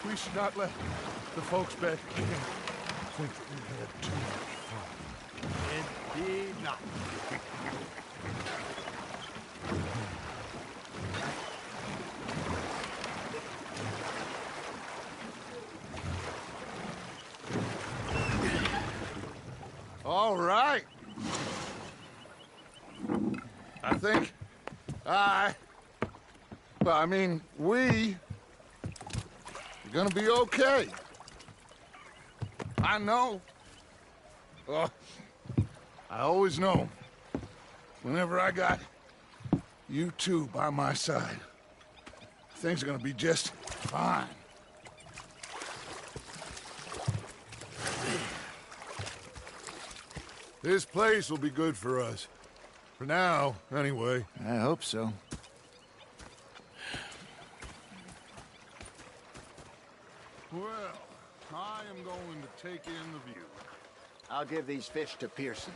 we should not let the folks back in think that we had too much fun. Indeed not. All right. I think we're gonna be okay. I know. I always know. Whenever I got you two by my side, things are gonna be just fine. This place will be good for us. For now, anyway. I hope so. Well, I am going to take in the view. I'll give these fish to Pearson.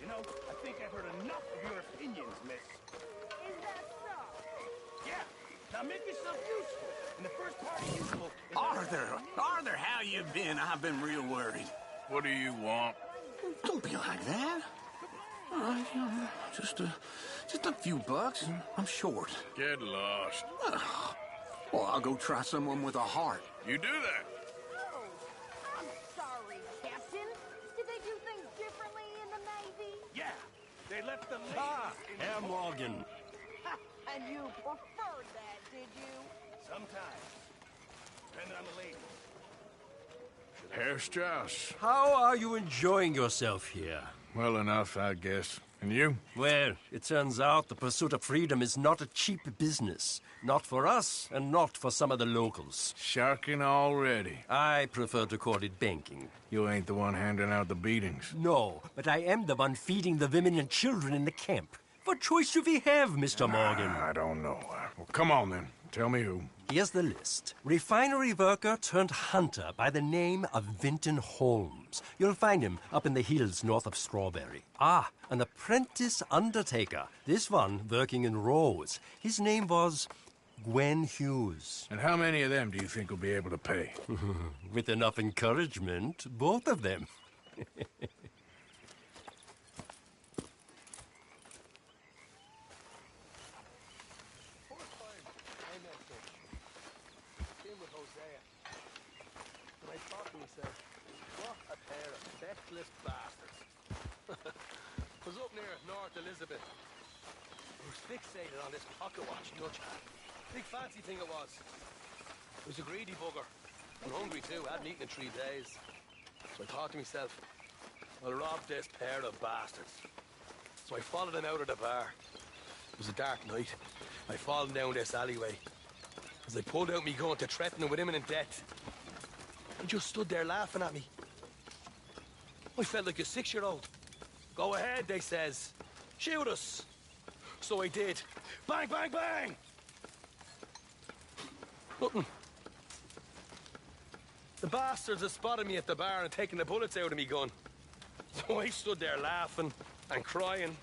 You know, I think I've heard enough of your opinions, miss. Is that so? Yeah. Now make yourself useful. And the first part of useful is... Arthur, how you been? I've been real worried. What do you want? Don't be like that. All right, just a few bucks. I'm short. Get lost. Well, I'll go try someone with a heart. You do that. Oh, I'm sorry, Captain. Did they do things differently in the Navy? Yeah. They left the ladies Herr Morgan. And you preferred that, did you? Sometimes. Depending on the lady. Herr Strauss. How are you enjoying yourself here? Well enough, I guess. And you? Well, it turns out the pursuit of freedom is not a cheap business. Not for us, and not for some of the locals. Sharking already. I prefer to call it banking. You ain't the one handing out the beatings. No, but I am the one feeding the women and children in the camp. What choice do we have, Mr. Morgan? I don't know. Well, come on then. Tell me who. Here's the list. Refinery worker turned hunter by the name of Vinton Holmes. You'll find him up in the hills north of Strawberry. Ah, an apprentice undertaker. This one working in Rose. His name was Gwen Hughes. And how many of them do you think will be able to pay? With enough encouragement, both of them. Was up near North Elizabeth. I was fixated on this pocket watch Dutch had. Big fancy thing it was. It was a greedy bugger. And hungry too, hadn't eaten in 3 days. So I thought to myself, I'll rob this pair of bastards. So I followed them out of the bar. It was a dark night. I followed down this alleyway. As I pulled out me gun to threaten them with imminent death, they just stood there laughing at me. I felt like a 6-year-old. Go ahead, they says. Shoot us. So I did. Bang, bang, bang! Nothing. The bastards had spotted me at the bar and taken the bullets out of me gun. So I stood there laughing and crying.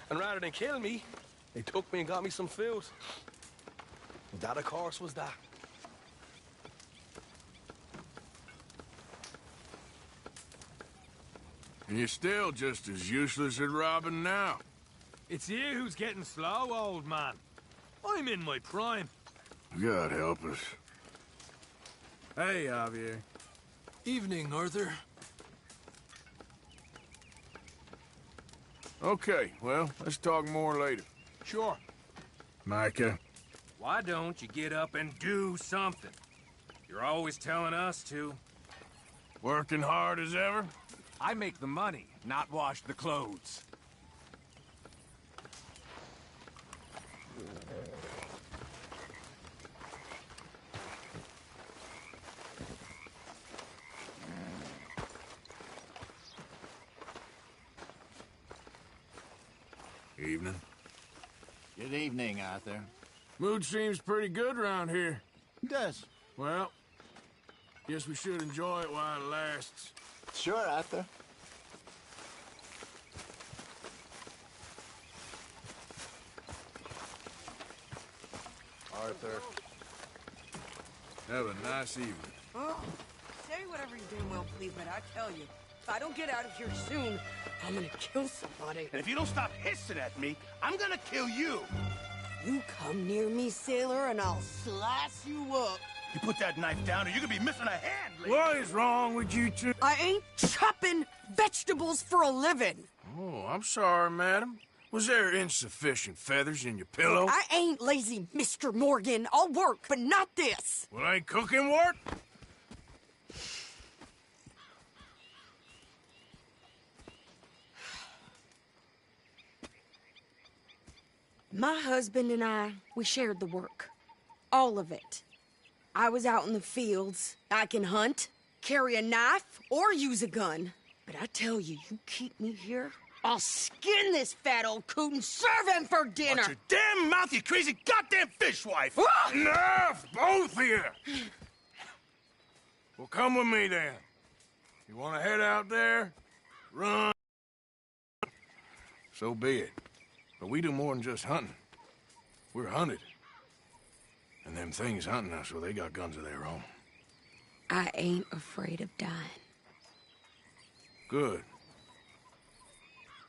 And rather than kill me, they took me and got me some food. And that, of course, was that. And you're still just as useless at robbing now. It's you who's getting slow, old man. I'm in my prime. God help us. Hey, Javier. Evening, Arthur. Okay, well, let's talk more later. Sure. Micah. Why don't you get up and do something? You're always telling us to. Working hard as ever? I make the money, not wash the clothes. Evening. Good evening, Arthur. Mood seems pretty good around here. It does. Well, guess we should enjoy it while it lasts. Sure, Arthur. Arthur. Have a nice evening. Oh, say whatever you damn well please, but I tell you, if I don't get out of here soon, I'm gonna kill somebody. And if you don't stop hissing at me, I'm gonna kill you. You come near me, sailor, and I'll slice you up. You put that knife down or you're gonna be missing a hand, lady. What is wrong with you two? I ain't chopping vegetables for a living. Oh, I'm sorry, madam. Was there insufficient feathers in your pillow? I ain't lazy, Mr. Morgan. I'll work, but not this. Well, ain't cooking work? My husband and I, we shared the work. All of it. I was out in the fields. I can hunt, carry a knife, or use a gun. But I tell you, you keep me here, I'll skin this fat old coot and serve him for dinner. Watch your damn mouth, you crazy goddamn fishwife! Enough, both of you! Well, come with me then. You want to head out there? Run. So be it. But we do more than just hunting. We're hunted. And them things hunting us, well, they got guns of their own. I ain't afraid of dying. Good.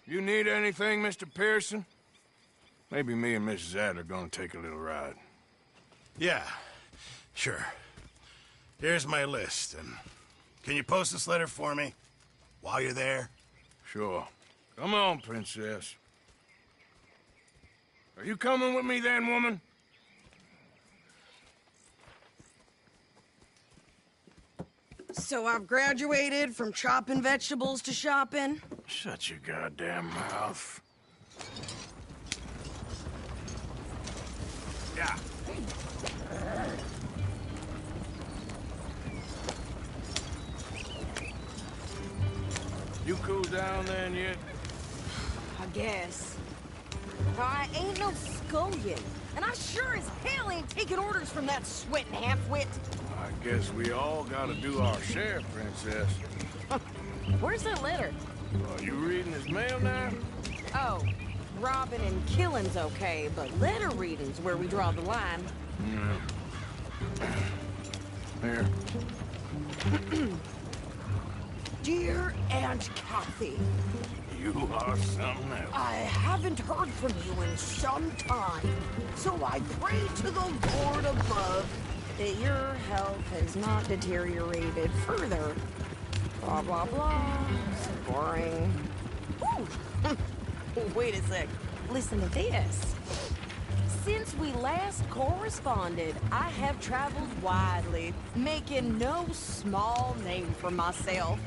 You need anything, Mr. Pearson? Maybe me and Mrs. Adler gonna take a little ride. Yeah, sure. Here's my list, and can you post this letter for me while you're there? Sure. Come on, Princess. Are you coming with me then, woman? So I've graduated from chopping vegetables to shopping? Shut your goddamn mouth. Yeah. You cool down then yet? I guess. I ain't no scullion, and I sure as hell ain't taking orders from that sweating half-wit. I guess we all gotta do our share, Princess. Where's that letter? You reading his mail now? Oh, robbing and killing's okay, but letter reading's where we draw the line. Here. Dear Aunt Kathy, You are something else. I haven't heard from you in some time, so I pray to the Lord above that your health has not deteriorated further. Blah, blah, blah. So boring. Ooh. Wait a sec. Listen to this. Since we last corresponded, I have traveled widely, making no small name for myself.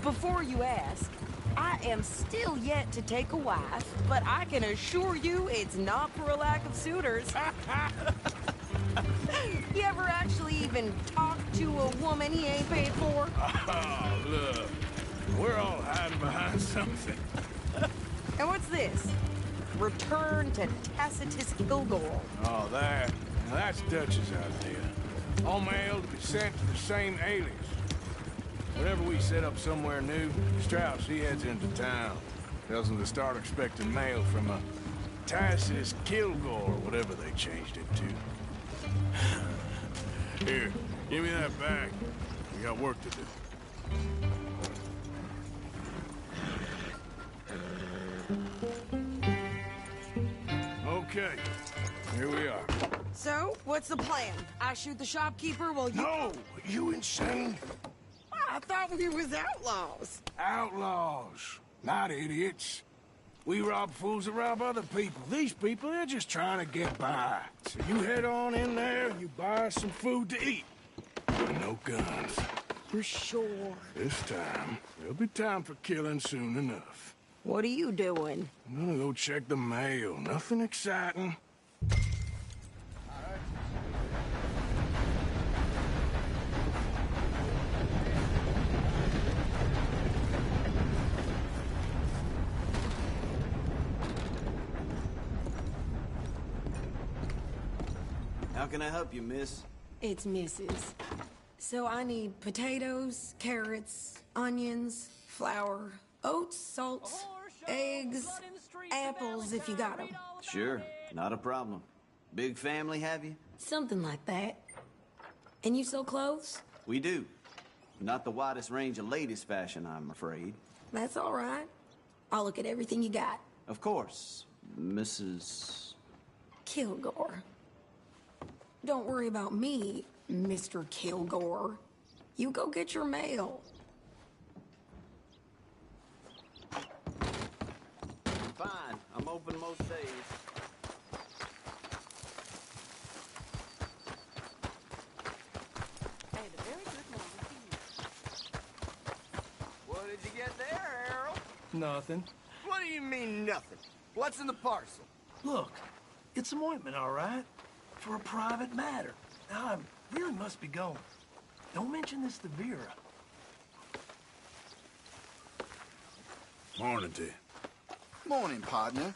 Before you ask, I am still yet to take a wife, but I can assure you it's not for a lack of suitors. You ever actually even talk to a woman he ain't paid for? Oh, look. We're all hiding behind something. And what's this? Return to Tacitus Kilgore. Oh, that's Dutch's idea. All mail to be sent to the same alias. Whenever we set up somewhere new, Strauss, he heads into town. Tells them to start expecting mail from a Tacitus Kilgore, or whatever they changed it to. Here, give me that back. We got work to do. Okay, here we are. So, what's the plan? I shoot the shopkeeper while you... No! You insane? I thought we was outlaws. Outlaws, not idiots. We rob fools that rob other people. These people, they're just trying to get by. So you head on in there, you buy us some food to eat. No guns. You're sure? This time, there'll be time for killing soon enough. What are you doing? I'm gonna go check the mail. Nothing exciting. How can I help you, miss? It's Mrs. So I need potatoes, carrots, onions, flour, oats, salt, eggs, apples if you got them. Sure, not a problem. Big family, have you? Something like that. And you sell clothes? We do. Not the widest range of ladies' fashion, I'm afraid. That's all right. I'll look at everything you got. Of course, Mrs. Kilgore. Don't worry about me, Mr. Kilgore. You go get your mail. Fine, I'm open most days. What did you get there, Harold? Nothing. What do you mean, nothing? What's in the parcel? Look, it's some ointment, all right? For a private matter. Now, I really must be going. Don't mention this to Vera. Morning to you. Morning, partner.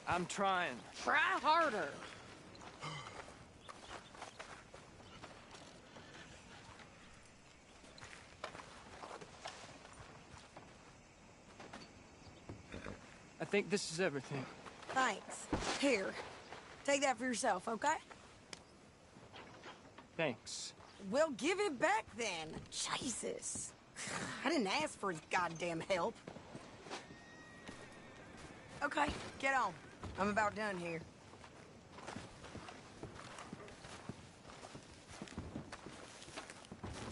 I'm trying. Try harder. I think this is everything. Thanks. Here, take that for yourself, okay? Thanks. Well, give it back then. Jesus. I didn't ask for his goddamn help. Okay, get on. I'm about done here.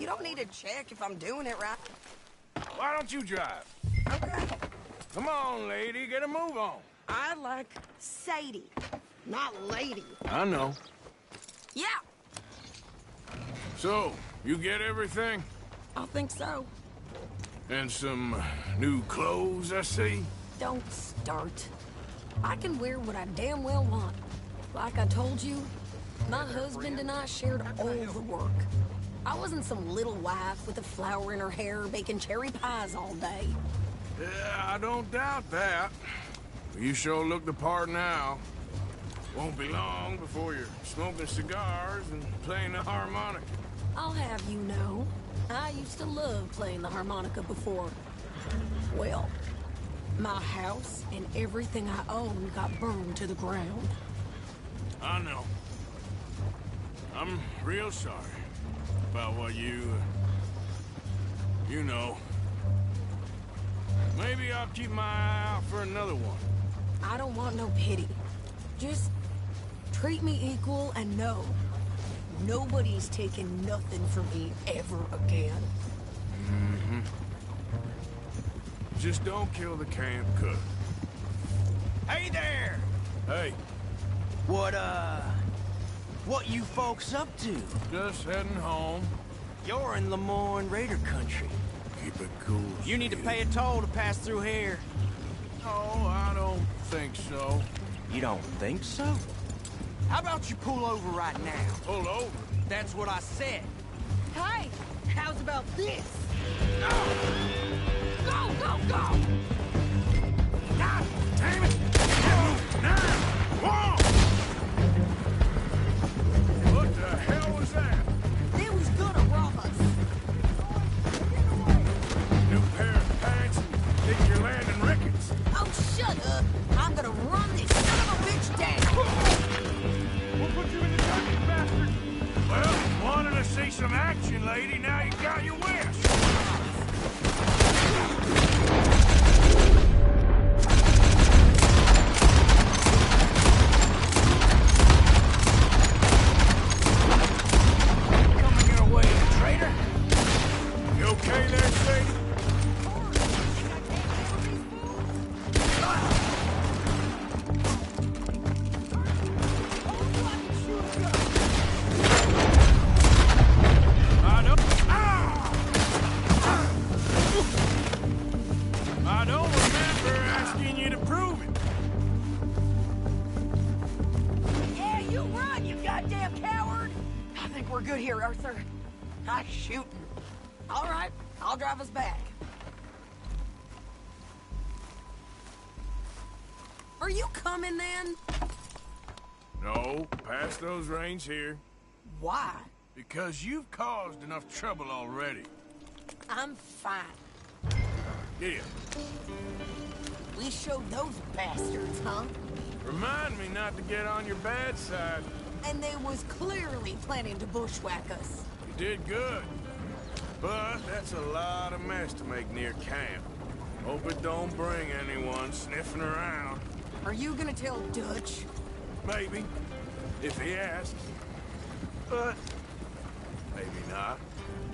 You don't need to check if I'm doing it right. Why don't you drive? Okay. Come on, lady, get a move on. I like Sadie, not lady. I know. Yeah, So, you get everything? I think so. And some new clothes, I see? Don't start. I can wear what I damn well want. Like I told you, my husband and I shared all the work. I wasn't some little wife with a flower in her hair baking cherry pies all day. Yeah, I don't doubt that. You sure look the part now. Won't be long before you're smoking cigars and playing the harmonica. I'll have you know, I used to love playing the harmonica before. Well, my house and everything I own got burned to the ground. I know. I'm real sorry about what you know. Maybe I'll keep my eye out for another one. I don't want no pity. Just treat me equal and know nobody's taking nothing from me ever again. Mm-hmm. Just don't kill the camp cook. Hey there! Hey. What you folks up to? Just heading home. You're in Lemoyne Raider country. Keep it cool. You need to pay a toll to pass through here. No, I don't think so. You don't think so? How about you pull over right now? Pull over? That's what I said. Hey, how's about this? Go, go, go! God damn it! Now! Whoa! What the hell was that? They was gonna rob us. New pair of pants and think you're landing rickets. Oh, shut up! I'm gonna run this son of a bitch down! We'll put you in the dark, you bastard! Well, wanted to see some action, lady. Now you got your wish. Coming your way, traitor. You okay there, Sadie? I don't remember asking you to prove it. Yeah, you run, you goddamn coward! I think we're good here, Arthur. I'm shooting. All right, I'll drive us back. Are you coming then? No, past those reins here. Why? Because you've caused enough trouble already. I'm fine. Get here. We showed those bastards, huh? Remind me not to get on your bad side. And they was clearly planning to bushwhack us. You did good. But that's a lot of mess to make near camp. Hope it don't bring anyone sniffing around. Are you gonna tell Dutch? Maybe, if he asks. But maybe not.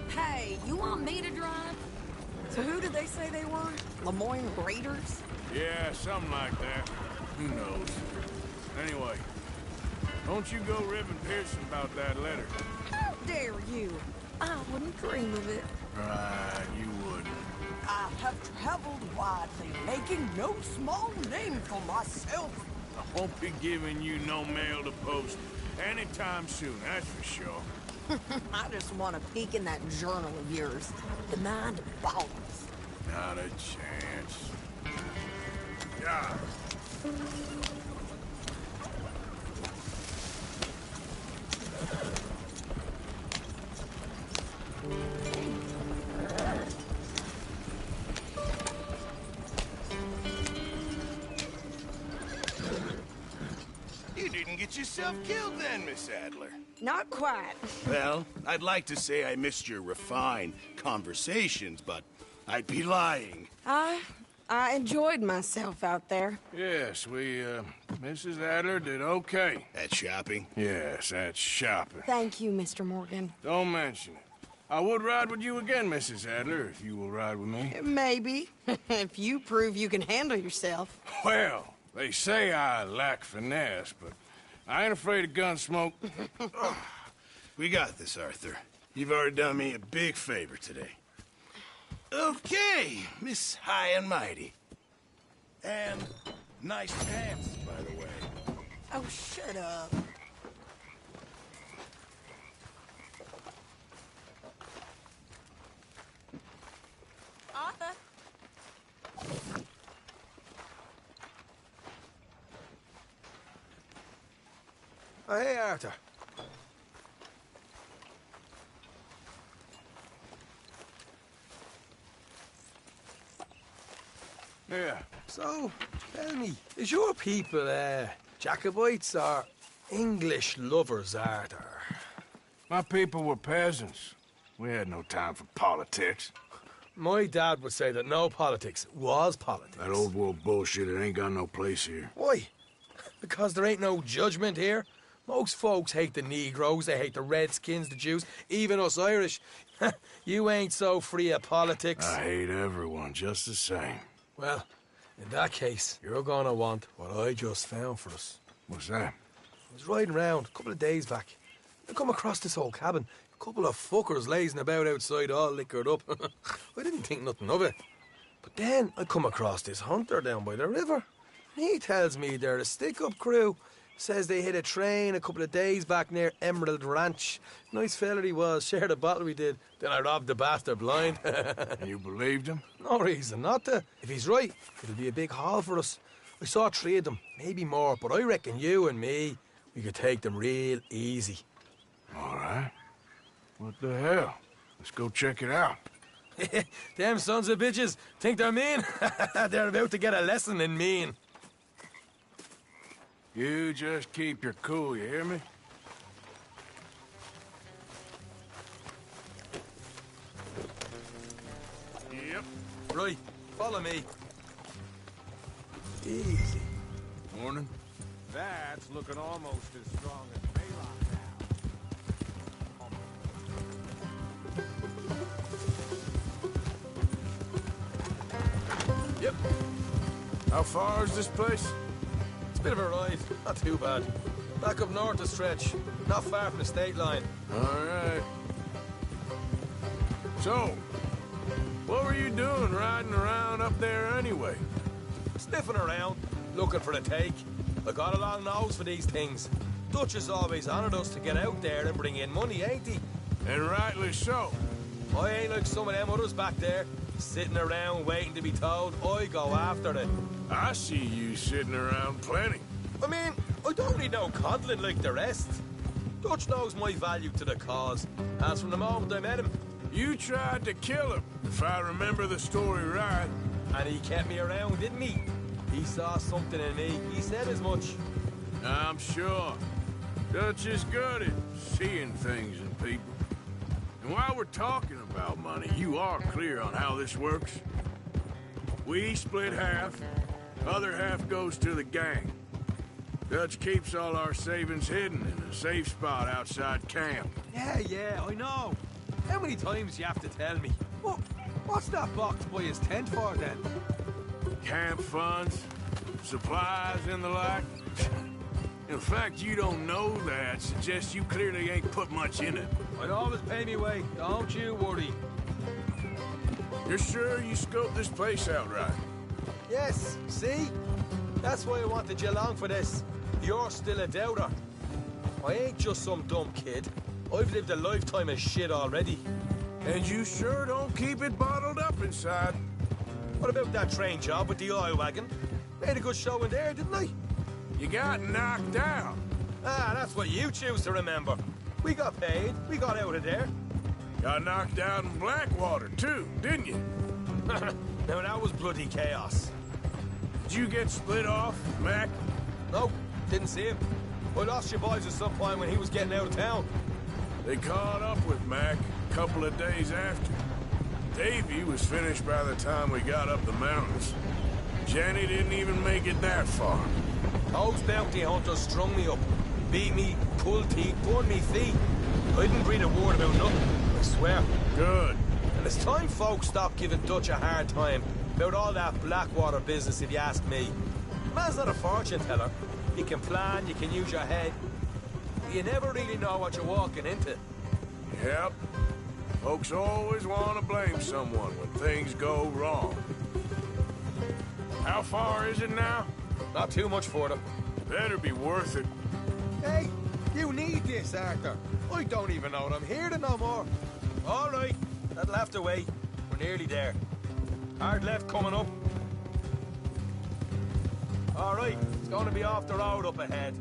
Hey, you want me to drive? So who did they say they were? Lemoyne Raiders? Yeah, something like that. Who knows? Anyway, don't you go ribbing Pearson about that letter. How dare you? I wouldn't dream of it. Right, you wouldn't. I have traveled widely, making no small name for myself. I won't be giving you no mail to post anytime soon, that's for sure. I just want to peek in that journal of yours. The mind boggles. Not a chance. Yeah. get yourself killed then, Miss Adler. Not quite. Well, I'd like to say I missed your refined conversations, but I'd be lying. I enjoyed myself out there. Yes, Mrs. Adler did okay. At shopping? Yes, at shopping. Thank you, Mr. Morgan. Don't mention it. I would ride with you again, Mrs. Adler, if you will ride with me. Maybe. If you prove you can handle yourself. Well, they say I lack finesse, but I ain't afraid of gun smoke. We got this, Arthur. You've already done me a big favor today. Okay, Miss High and Mighty. And nice pants, by the way. Oh, shut up. Arthur. Oh, hey, Arthur. Yeah. So, tell me, is your people, Jacobites or English lovers, Arthur? My people were peasants. We had no time for politics. My dad would say that no politics was politics. That old world bullshit, it ain't got no place here. Why? Because there ain't no judgment here. Most folks hate the Negroes, they hate the Redskins, the Jews, even us Irish. You ain't so free of politics. I hate everyone just the same. Well, in that case, you're gonna want what I just found for us. What's that? I was riding around a couple of days back. I come across this old cabin. A couple of fuckers lazing about outside all liquored up. I didn't think nothing of it. But then I come across this hunter down by the river. He tells me they're a stick-up crew. Says they hit a train a couple of days back near Emerald Ranch. Nice fella he was, shared a bottle we did. Then I robbed the bastard blind. And you believed him? No reason not to. If he's right, it'll be a big haul for us. I saw 3 of them, maybe more, but I reckon you and me, we could take them real easy. All right. What the hell? Let's go check it out. Them sons of bitches think they're mean. They're about to get a lesson in mean. You just keep your cool, you hear me? Yep. Right, follow me. Easy. Morning. That's looking almost as strong as Baylock Yep. How far is this place? It's a bit of a ride, not too bad. Back up north a stretch, not far from the state line. All right. So, what were you doing riding around up there anyway? Sniffing around, looking for a take. I got a long nose for these things. Dutch has always honoured us to get out there and bring in money, ain't he? And rightly so. I ain't like some of them others back there, sitting around waiting to be told. I go after it. I see you sitting around plenty. I mean, I don't need no coddling like the rest. Dutch knows my value to the cause, as from the moment I met him. You tried to kill him, if I remember the story right. And he kept me around, didn't he? He saw something in me. He said as much. I'm sure. Dutch is good at seeing things in people. And while we're talking about money, you are clear on how this works? We split half, other half goes to the gang. Dutch keeps all our savings hidden in a safe spot outside camp. Yeah, I know. How many times do you have to tell me? What's that box by his tent for, then? Camp funds, supplies, and the like. In fact, you don't know that suggests you clearly ain't put much in it. I'd always pay me way, don't you worry. You're sure you scoped this place out right? Yes, see? That's why I wanted you along for this. You're still a doubter. I ain't just some dumb kid. I've lived a lifetime of shit already. And you sure don't keep it bottled up inside. What about that train job with the oil wagon? Made a good show in there, didn't I? You got knocked out. Ah, that's what you choose to remember. We got paid. We got out of there. Got knocked out in Blackwater, too, didn't you? Now, that was bloody chaos. Did you get split off, Mac? No, didn't see him. I lost your boys at some point when he was getting out of town. They caught up with Mac a couple of days after. Davy was finished by the time we got up the mountains. Jenny didn't even make it that far. Those bounty hunters strung me up. Beat me, pulled teeth, burned me feet. I didn't read a word about nothing, I swear. Good. And it's time folks stop giving Dutch a hard time about all that Blackwater business, if you ask me. Man's not a fortune teller. You can plan, you can use your head. You never really know what you're walking into. Yep. Folks always want to blame someone when things go wrong. How far is it now? Not too much further. Better be worth it. Hey, you need this, Arthur. I don't even know what I'm here to no more. All right, that'll have to wait. We're nearly there. Hard left coming up. All right, it's going to be off the road up ahead.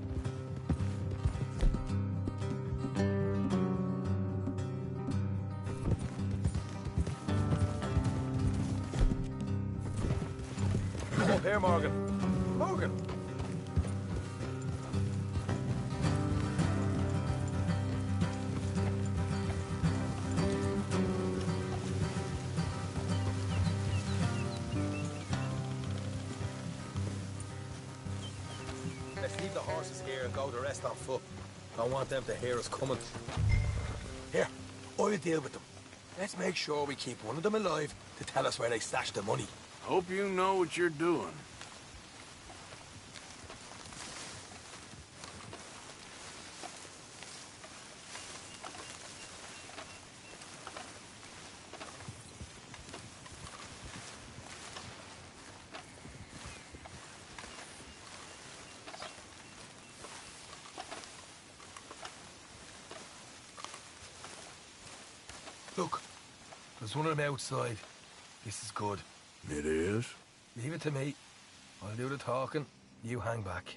Come up here, Morgan. Morgan! Let's leave the horses here and go the rest on foot. Don't want them to hear us coming. Here, I'll deal with them. Let's make sure we keep one of them alive to tell us where they stashed the money. Hope you know what you're doing. Look, there's one of them outside. This is good. It is? Leave it to me. I'll do the talking. You hang back.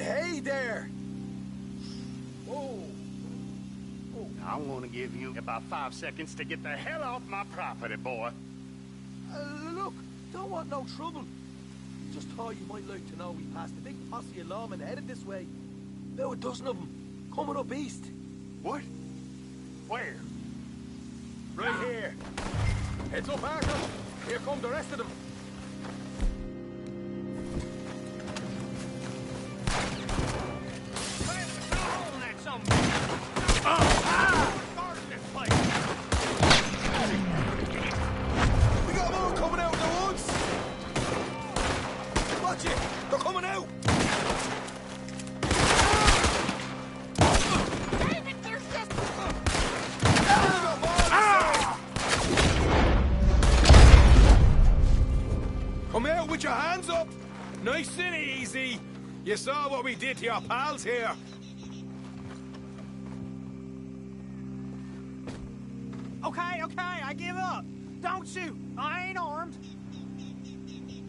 Hey there! Whoa! I want to give you about 5 seconds to get the hell off my property, boy. Look, don't want no trouble. Just thought you might like to know we passed a big posse of lawmen headed this way. About a dozen of them, coming up east. What? Where? Right here. Heads up, Arthur. Here come the rest of them. We got more coming out of the woods! Watch it! They're coming out! David, there's just... Come out with your hands up! Nice and easy! You saw what we did to your pals here. Okay, I give up. Don't shoot. I ain't armed.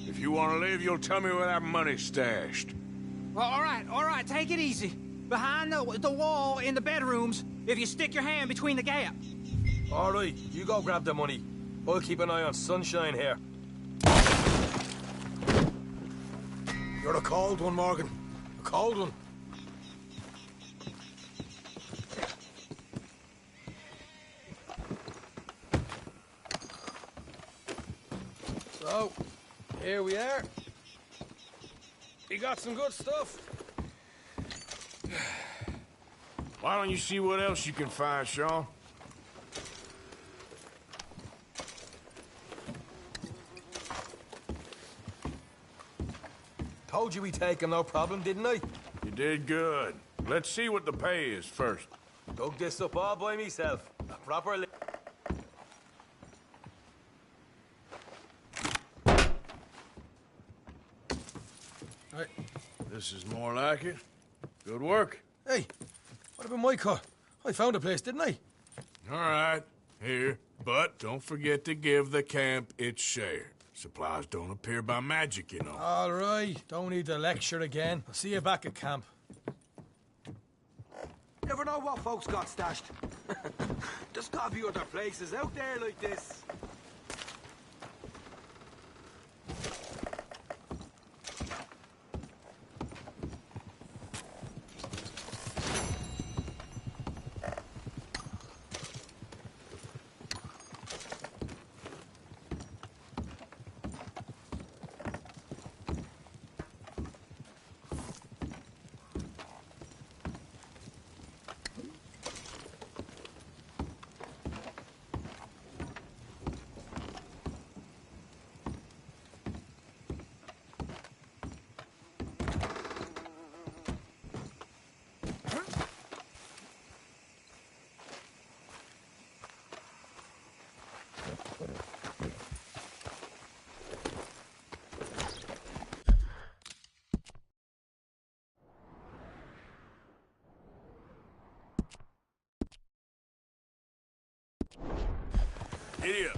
If you want to live, you'll tell me where that money's stashed. Well, all right, take it easy. Behind the wall in the bedrooms, if you stick your hand between the gap. All right, you go grab the money. I'll keep an eye on Sunshine here. You're a cold one, Morgan. A cold one. So, here we are. You got some good stuff. Why don't you see what else you can find, Sean? Told you we'd take him, no problem, didn't I? You did good. Let's see what the pay is first. Dug this up all by myself. Properly. Right. This is more like it. Good work. Hey, what about my car? I found a place, didn't I? All right. Here, but don't forget to give the camp its share. Supplies don't appear by magic, you know. All right, don't need to lecture again. I'll see you back at camp. Never know what folks got stashed. There's gotta be other places out there like this. Idiot.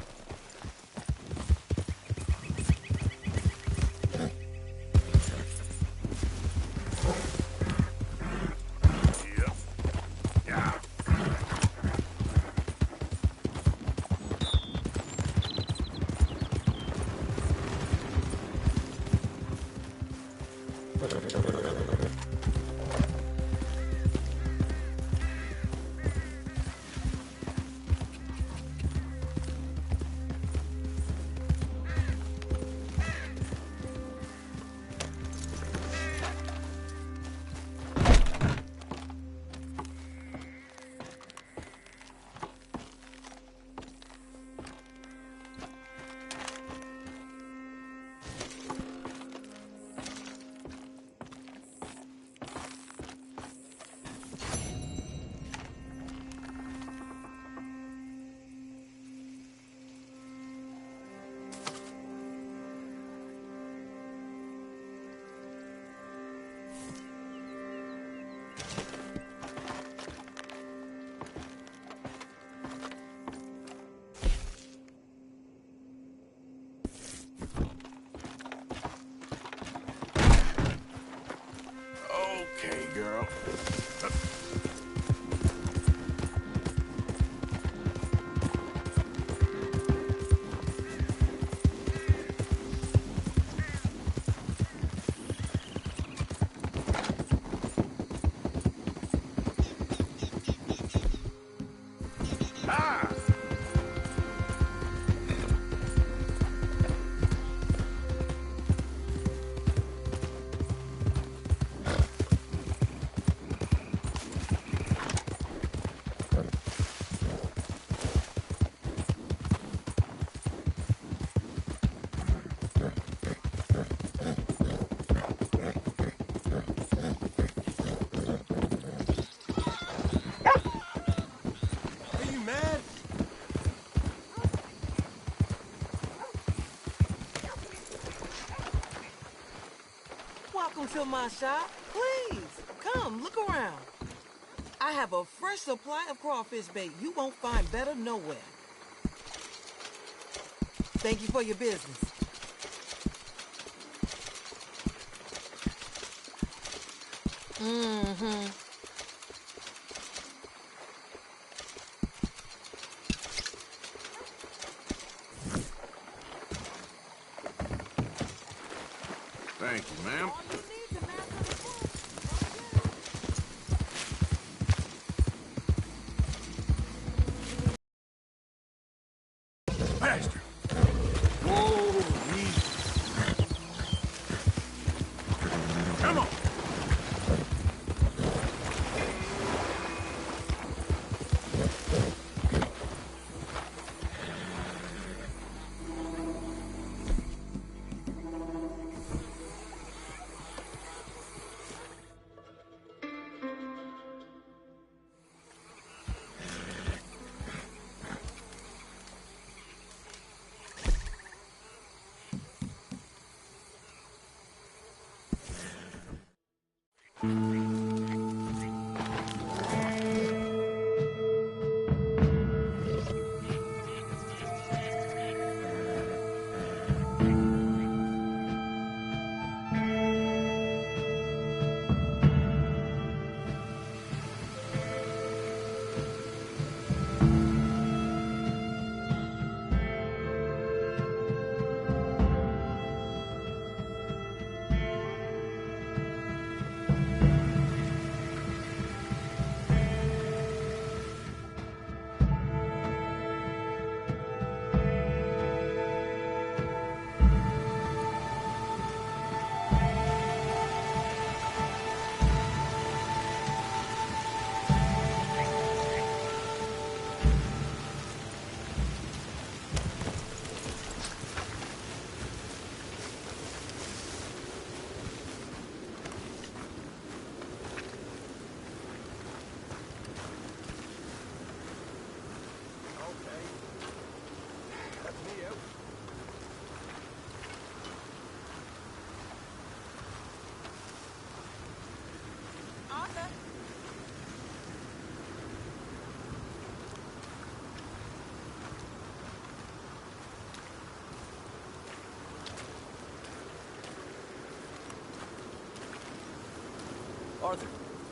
Okay, girl. Welcome to my shop. Please, come, look around. I have a fresh supply of crawfish bait you won't find better nowhere. Thank you for your business. Mm-hmm. Thank you, ma'am. Bastard! Whoa, easy. Come on!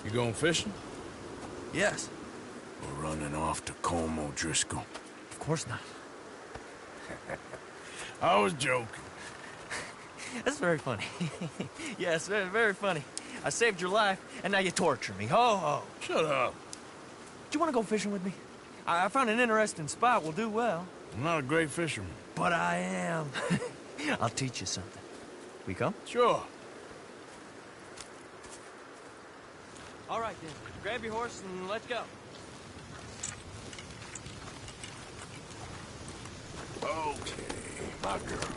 You going fishing? Yes. We're running off to Colm O'Driscoll. Of course not. I was joking. That's very funny. Yes, very, very funny. I saved your life, and now you torture me. Ho, ho. Shut up. Do you want to go fishing with me? I found an interesting spot. We'll do well. I'm not a great fisherman. But I am. I'll teach you something. We come? Sure. All right, then. Grab your horse and let's go. Okay, my girl.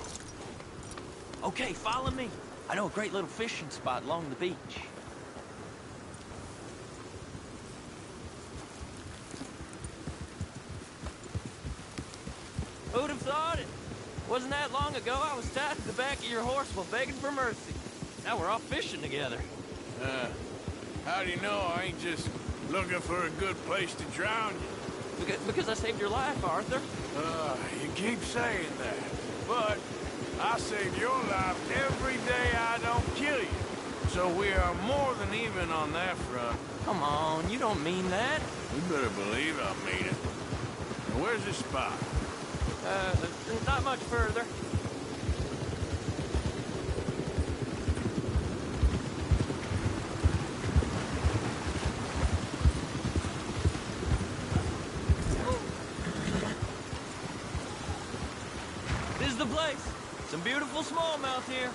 Okay, follow me. I know a great little fishing spot along the beach. Who'd have thought it? Wasn't that long ago I was tied to the back of your horse while begging for mercy. Now we're off fishing together. How do you know I ain't just looking for a good place to drown you? Because I saved your life, Arthur. You keep saying that. But I save your life every day I don't kill you. So we are more than even on that front. Come on, you don't mean that. You better believe I mean it. Now, where's this spot? Not much further. This is the place. Some beautiful smallmouth here.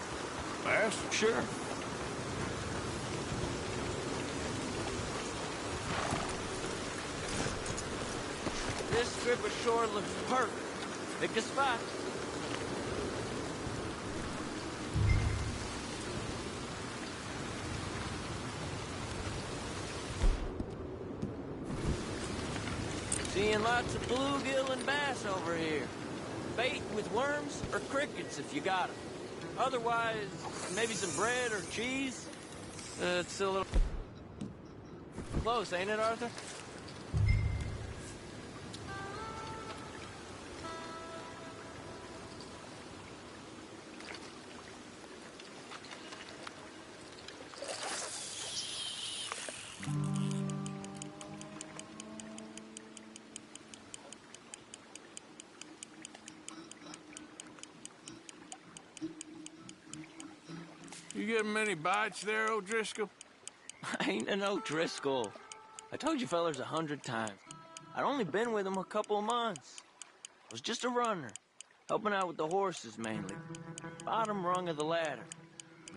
Bass? Sure. This strip of shore looks perfect. Pick a spot. Seeing lots of bluegill and bass over here. Bait with worms or crickets if you got 'em. Otherwise, maybe some bread or cheese. It's a little close, ain't it, Arthur? You getting many bites there, O'Driscoll? I ain't an O'Driscoll. I told you fellers 100 times. I'd only been with him a couple of months. I was just a runner, helping out with the horses mainly. Bottom rung of the ladder.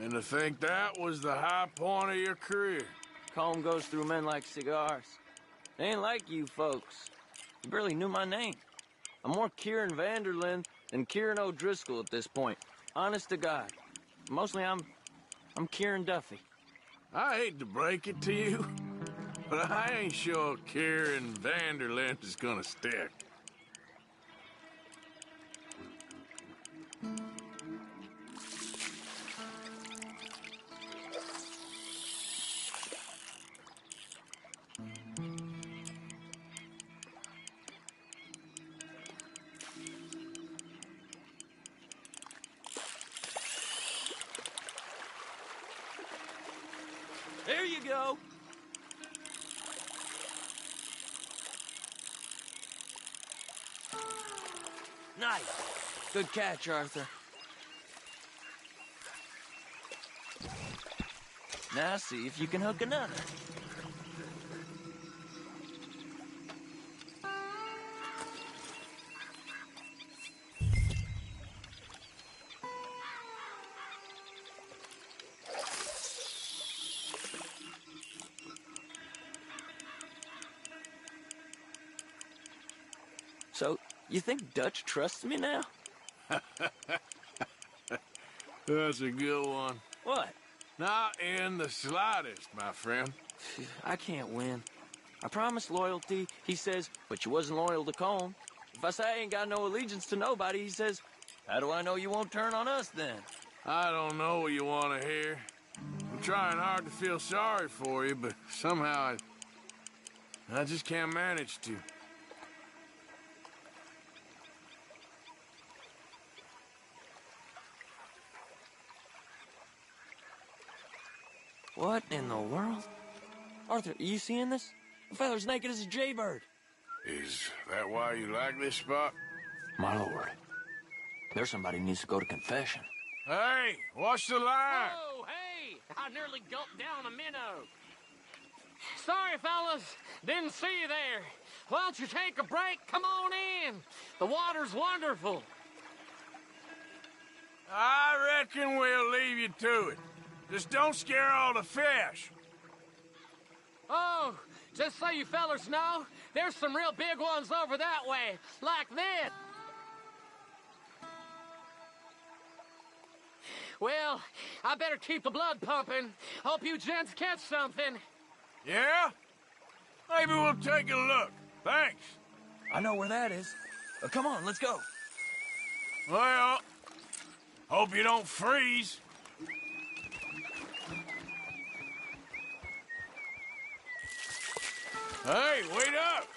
And to think that was the high point of your career. Colm goes through men like cigars. They ain't like you folks. You barely knew my name. I'm more Kieran Vanderlyn than Kieran O'Driscoll at this point. Honest to God. Mostly I'm Kieran Duffy. I hate to break it to you, but I ain't sure Kieran Vanderlyn is gonna stick. There you go. Nice. Good catch, Arthur. Now see if you can hook another. So, you think Dutch trusts me now? That's a good one. What? Not in the slightest, my friend. I can't win. I promised loyalty, he says, but you wasn't loyal to Colm. If I say I ain't got no allegiance to nobody, he says, how do I know you won't turn on us then? I don't know what you want to hear. I'm trying hard to feel sorry for you, but somehow I just can't manage to. What in the world? Arthur, are you seeing this? The feller's naked as a jaybird. Is that why you like this spot? My lord. There's somebody who needs to go to confession. Hey, watch the line! Oh, hey! I nearly gulped down a minnow. Sorry, fellas. Didn't see you there. Why don't you take a break? Come on in. The water's wonderful. I reckon we'll leave you to it. Just don't scare all the fish. Oh, just so you fellas know, there's some real big ones over that way, like this. Well, I better keep the blood pumping. Hope you gents catch something. Yeah? Maybe we'll take a look. Thanks. I know where that is. Come on, let's go. Well, hope you don't freeze. Hey, wait up!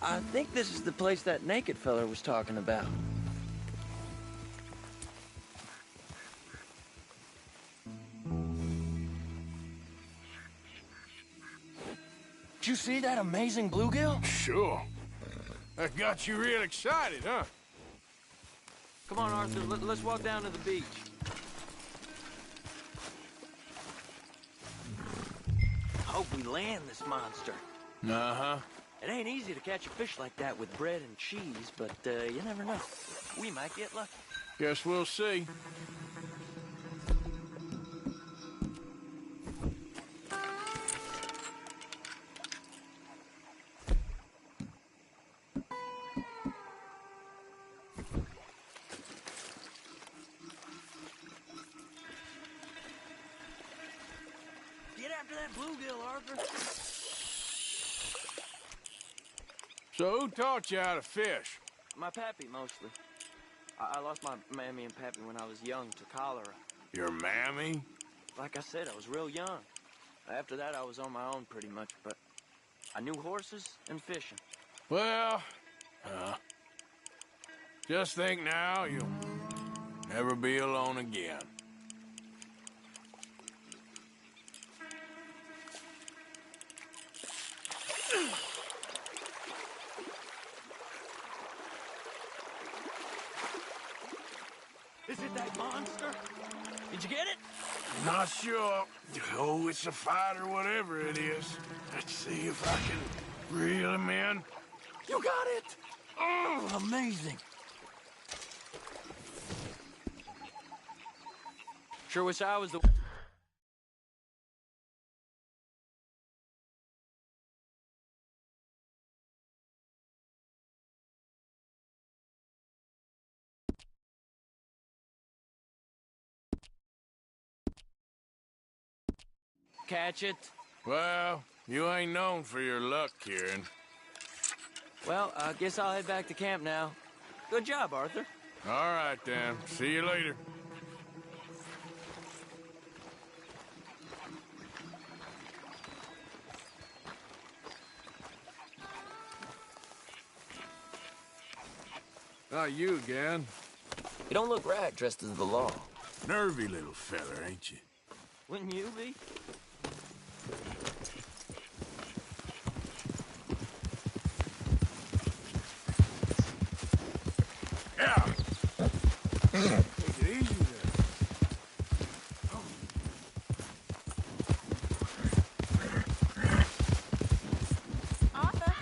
I think this is the place that naked feller was talking about. Did you see that amazing bluegill? Sure. That got you real excited, huh? Come on, Arthur, let's walk down to the beach. Hope we land this monster. Uh-huh. It ain't easy to catch a fish like that with bread and cheese, but you never know. We might get lucky. Guess we'll see. Get after that bluegill, Arthur. So who taught you how to fish? My pappy, mostly. I lost my mammy and pappy when I was young to cholera. Your mammy? Like I said, I was real young. After that, I was on my own pretty much, but I knew horses and fishing. Well, just think now, you'll never be alone again. Is it that monster? Did you get it? Not sure. Oh, it's a fight or whatever it is. Let's see if I can reel him in. You got it! Oh, amazing. Sure wish I was the... Catch it? Well, you ain't known for your luck, Kieran. Well, I guess I'll head back to camp now. Good job, Arthur. All right, then. See you later. Ah, you again. You don't look right dressed as the law. Nervy little feller, ain't you? Wouldn't you be? Yeah. Take it easy there. Arthur.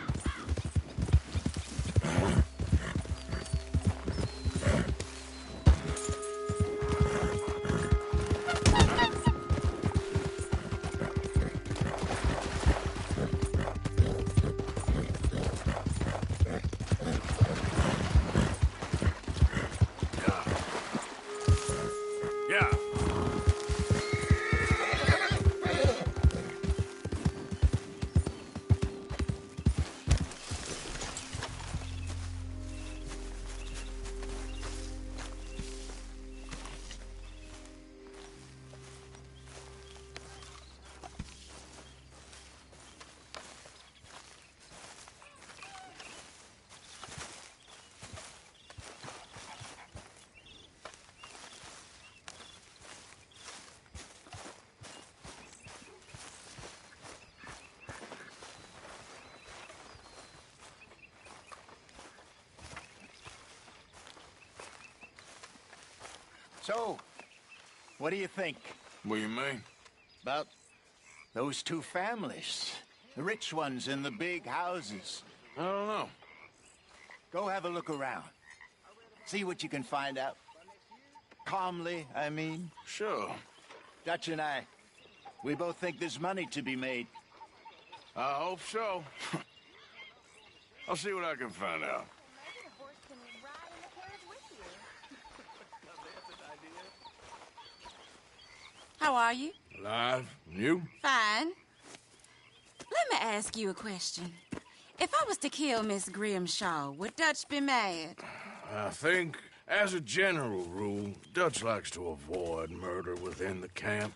So, what do you think? What do you mean? About those two families. The rich ones in the big houses. I don't know. Go have a look around. See what you can find out. Calmly, I mean. Sure. Dutch and I, we both think there's money to be made. I hope so. I'll see what I can find out. How are you? Alive? You? Fine. Let me ask you a question. If I was to kill Miss Grimshaw, would Dutch be mad? I think, as a general rule, Dutch likes to avoid murder within the camp.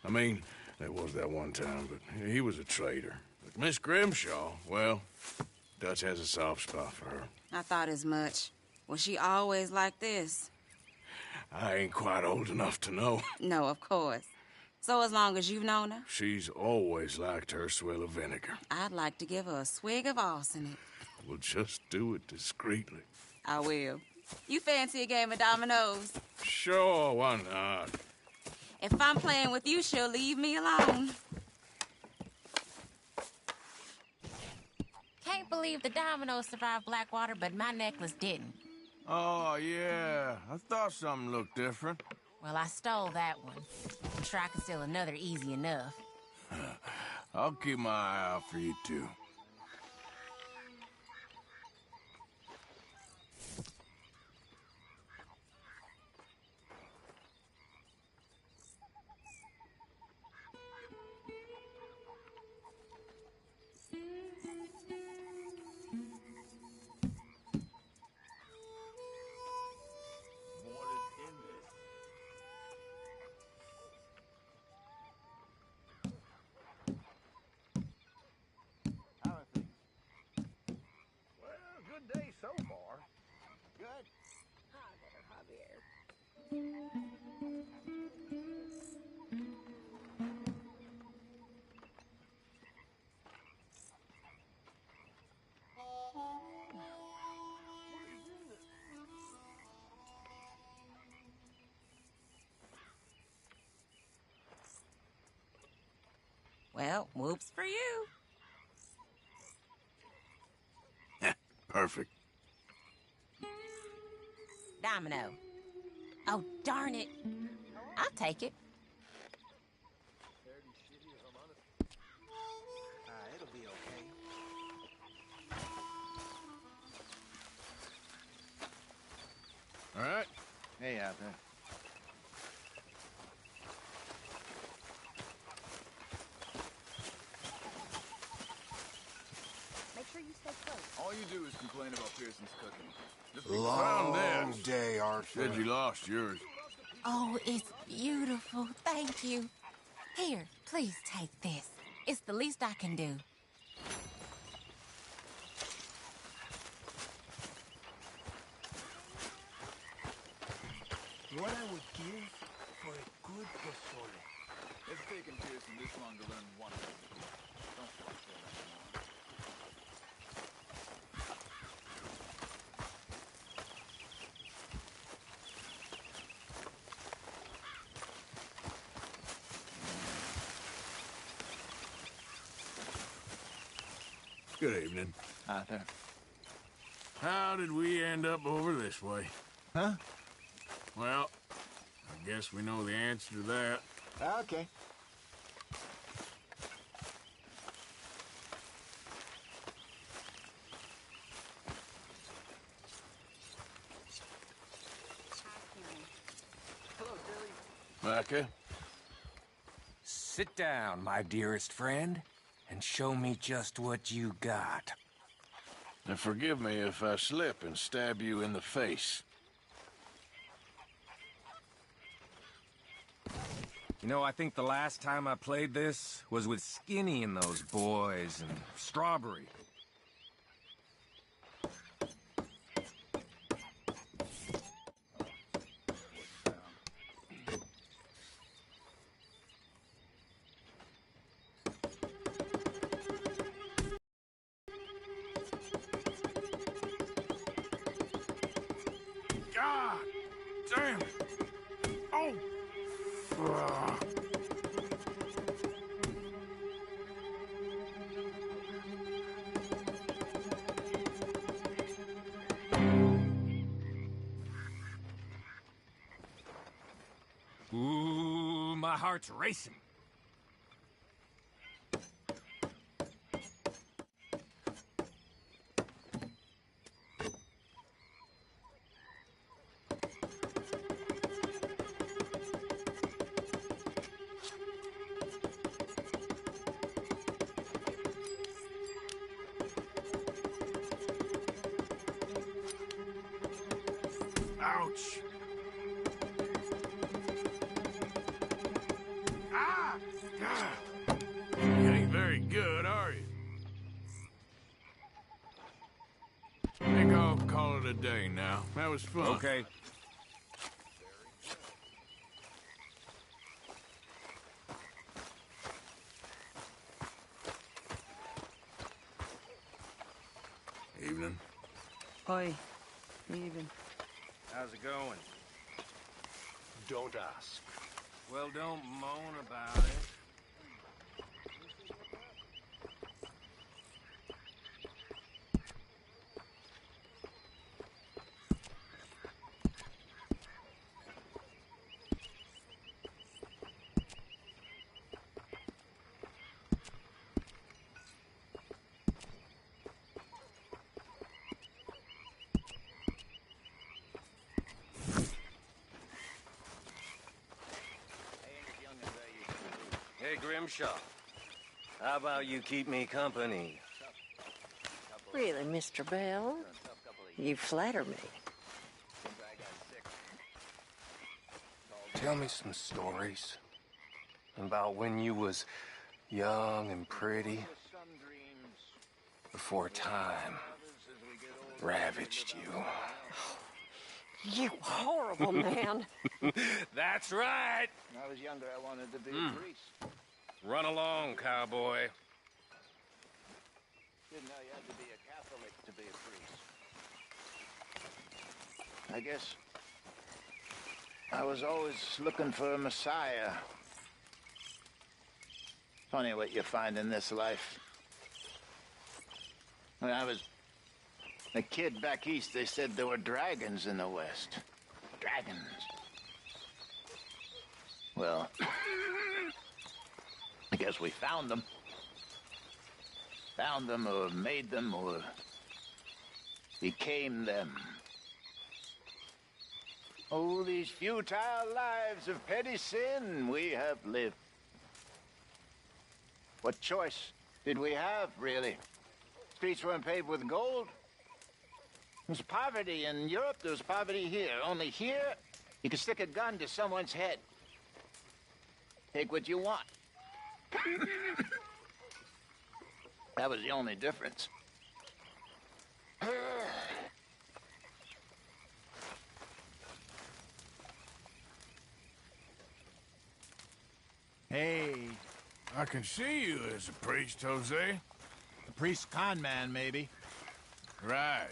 I mean, there was that one time, but he was a traitor. But Miss Grimshaw, well, Dutch has a soft spot for her. I thought as much. Was she always like this? I ain't quite old enough to know. No, of course. So as long as you've known her? She's always liked her swill of vinegar. I'd like to give her a swig of arsenic. We'll just do it discreetly. I will. You fancy a game of dominoes? Sure, why not? If I'm playing with you, she'll leave me alone. Can't believe the dominoes survived Blackwater, but my necklace didn't. Oh, yeah. I thought something looked different. Well, I stole that one. I'm sure I can steal another easy enough. I'll keep my eye out for you, too. Day so far. Good. Hi there, Javier. Well, whoops for you. Perfect. Domino. Oh, darn it. I'll take it. It'll be okay. All right. Hey, out there. Make sure you stay close. All you do is complain about Pearson's cooking. Just Long day, Arthur. Said you lost yours. Oh, it's beautiful. Thank you. Here, please take this. It's the least I can do. What I would give for a good pozole. It's taken Pearson this long to learn one thing. Don't fuck with that anymore. Good evening. Arthur. How did we end up over this way? Huh? Well, I guess we know the answer to that. Okay. Micah? Sit down, my dearest friend, and show me just what you got. And forgive me if I slip and stab you in the face. You know, I think the last time I played this was with Skinny and those boys and Strawberry. God damn it! Ooh, my heart's racing. Ouch. Ah! God. You ain't very good, are you? Think I'll call it a day now. That was fun. Okay. Evening. Hi. Evening. How's it going? Don't ask. Well, don't moan about it. Hey, Grimshaw. How about you keep me company? Really, Mr. Bell? You flatter me. Tell me some stories about when you was young and pretty before time ravaged you. You horrible man. That's right. When I was younger, I wanted to be a priest. Run along, cowboy. Didn't know you had to be a Catholic to be a priest. I guess I was always looking for a Messiah. Funny what you find in this life. When I was a kid back east, they said there were dragons in the West. Dragons. Well, I guess we found them. Found them, or made them, or became them. Oh, these futile lives of petty sin we have lived. What choice did we have, really? Streets weren't paved with gold. There's poverty in Europe, there's poverty here. Only here, you can stick a gun to someone's head. Take what you want. That was the only difference. Hey, I can see you as a priest, Jose. a priest con man, maybe. Right.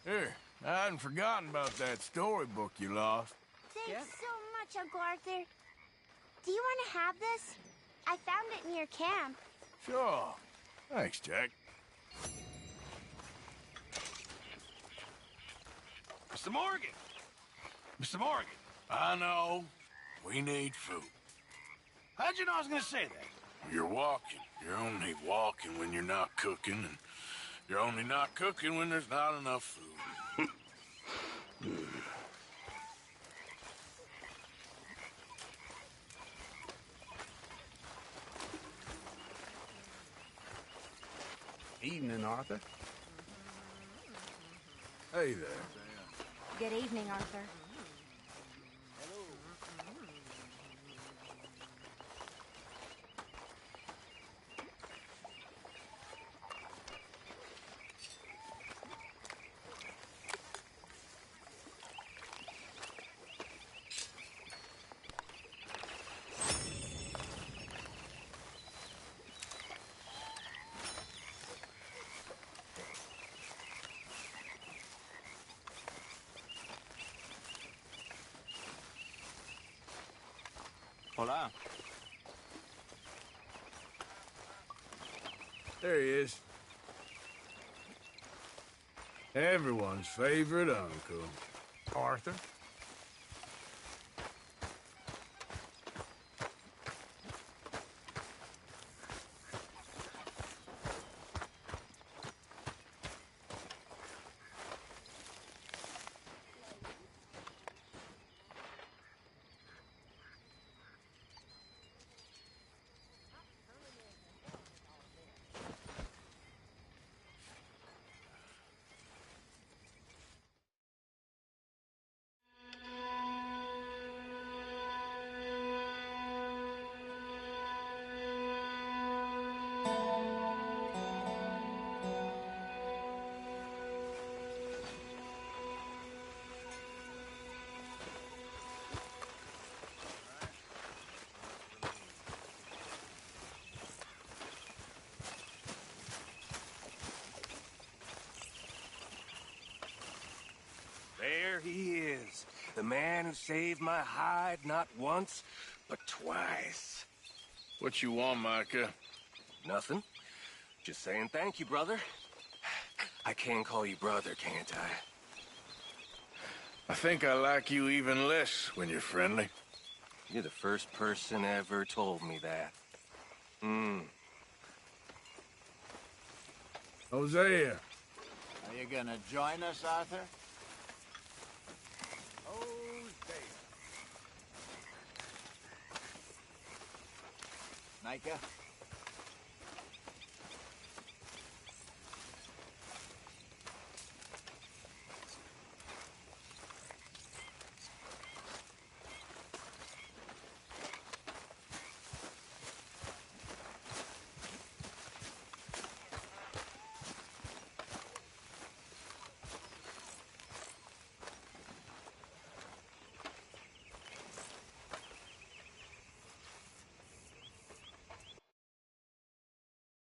Here, I hadn't forgotten about that storybook you lost. Thanks so much, Uncle Arthur. Do you want to have this? I found it near camp. Sure. Thanks, Jack. Mr. Morgan! Mr. Morgan! I know. We need food. How'd you know I was gonna say that? You're walking. You're only walking when you're not cooking, and you're only not cooking when there's not enough food. Evening, Arthur. Hey there. Good evening, Arthur. Hola. There he is. Everyone's favorite uncle. Arthur. There he is. The man who saved my hide not once, but twice. What you want, Micah? Nothing. Just saying thank you, brother. I can call you brother, can't I? I think I like you even less when you're friendly. You're the first person ever told me that. Hosea. Are you gonna join us, Arthur? Micah?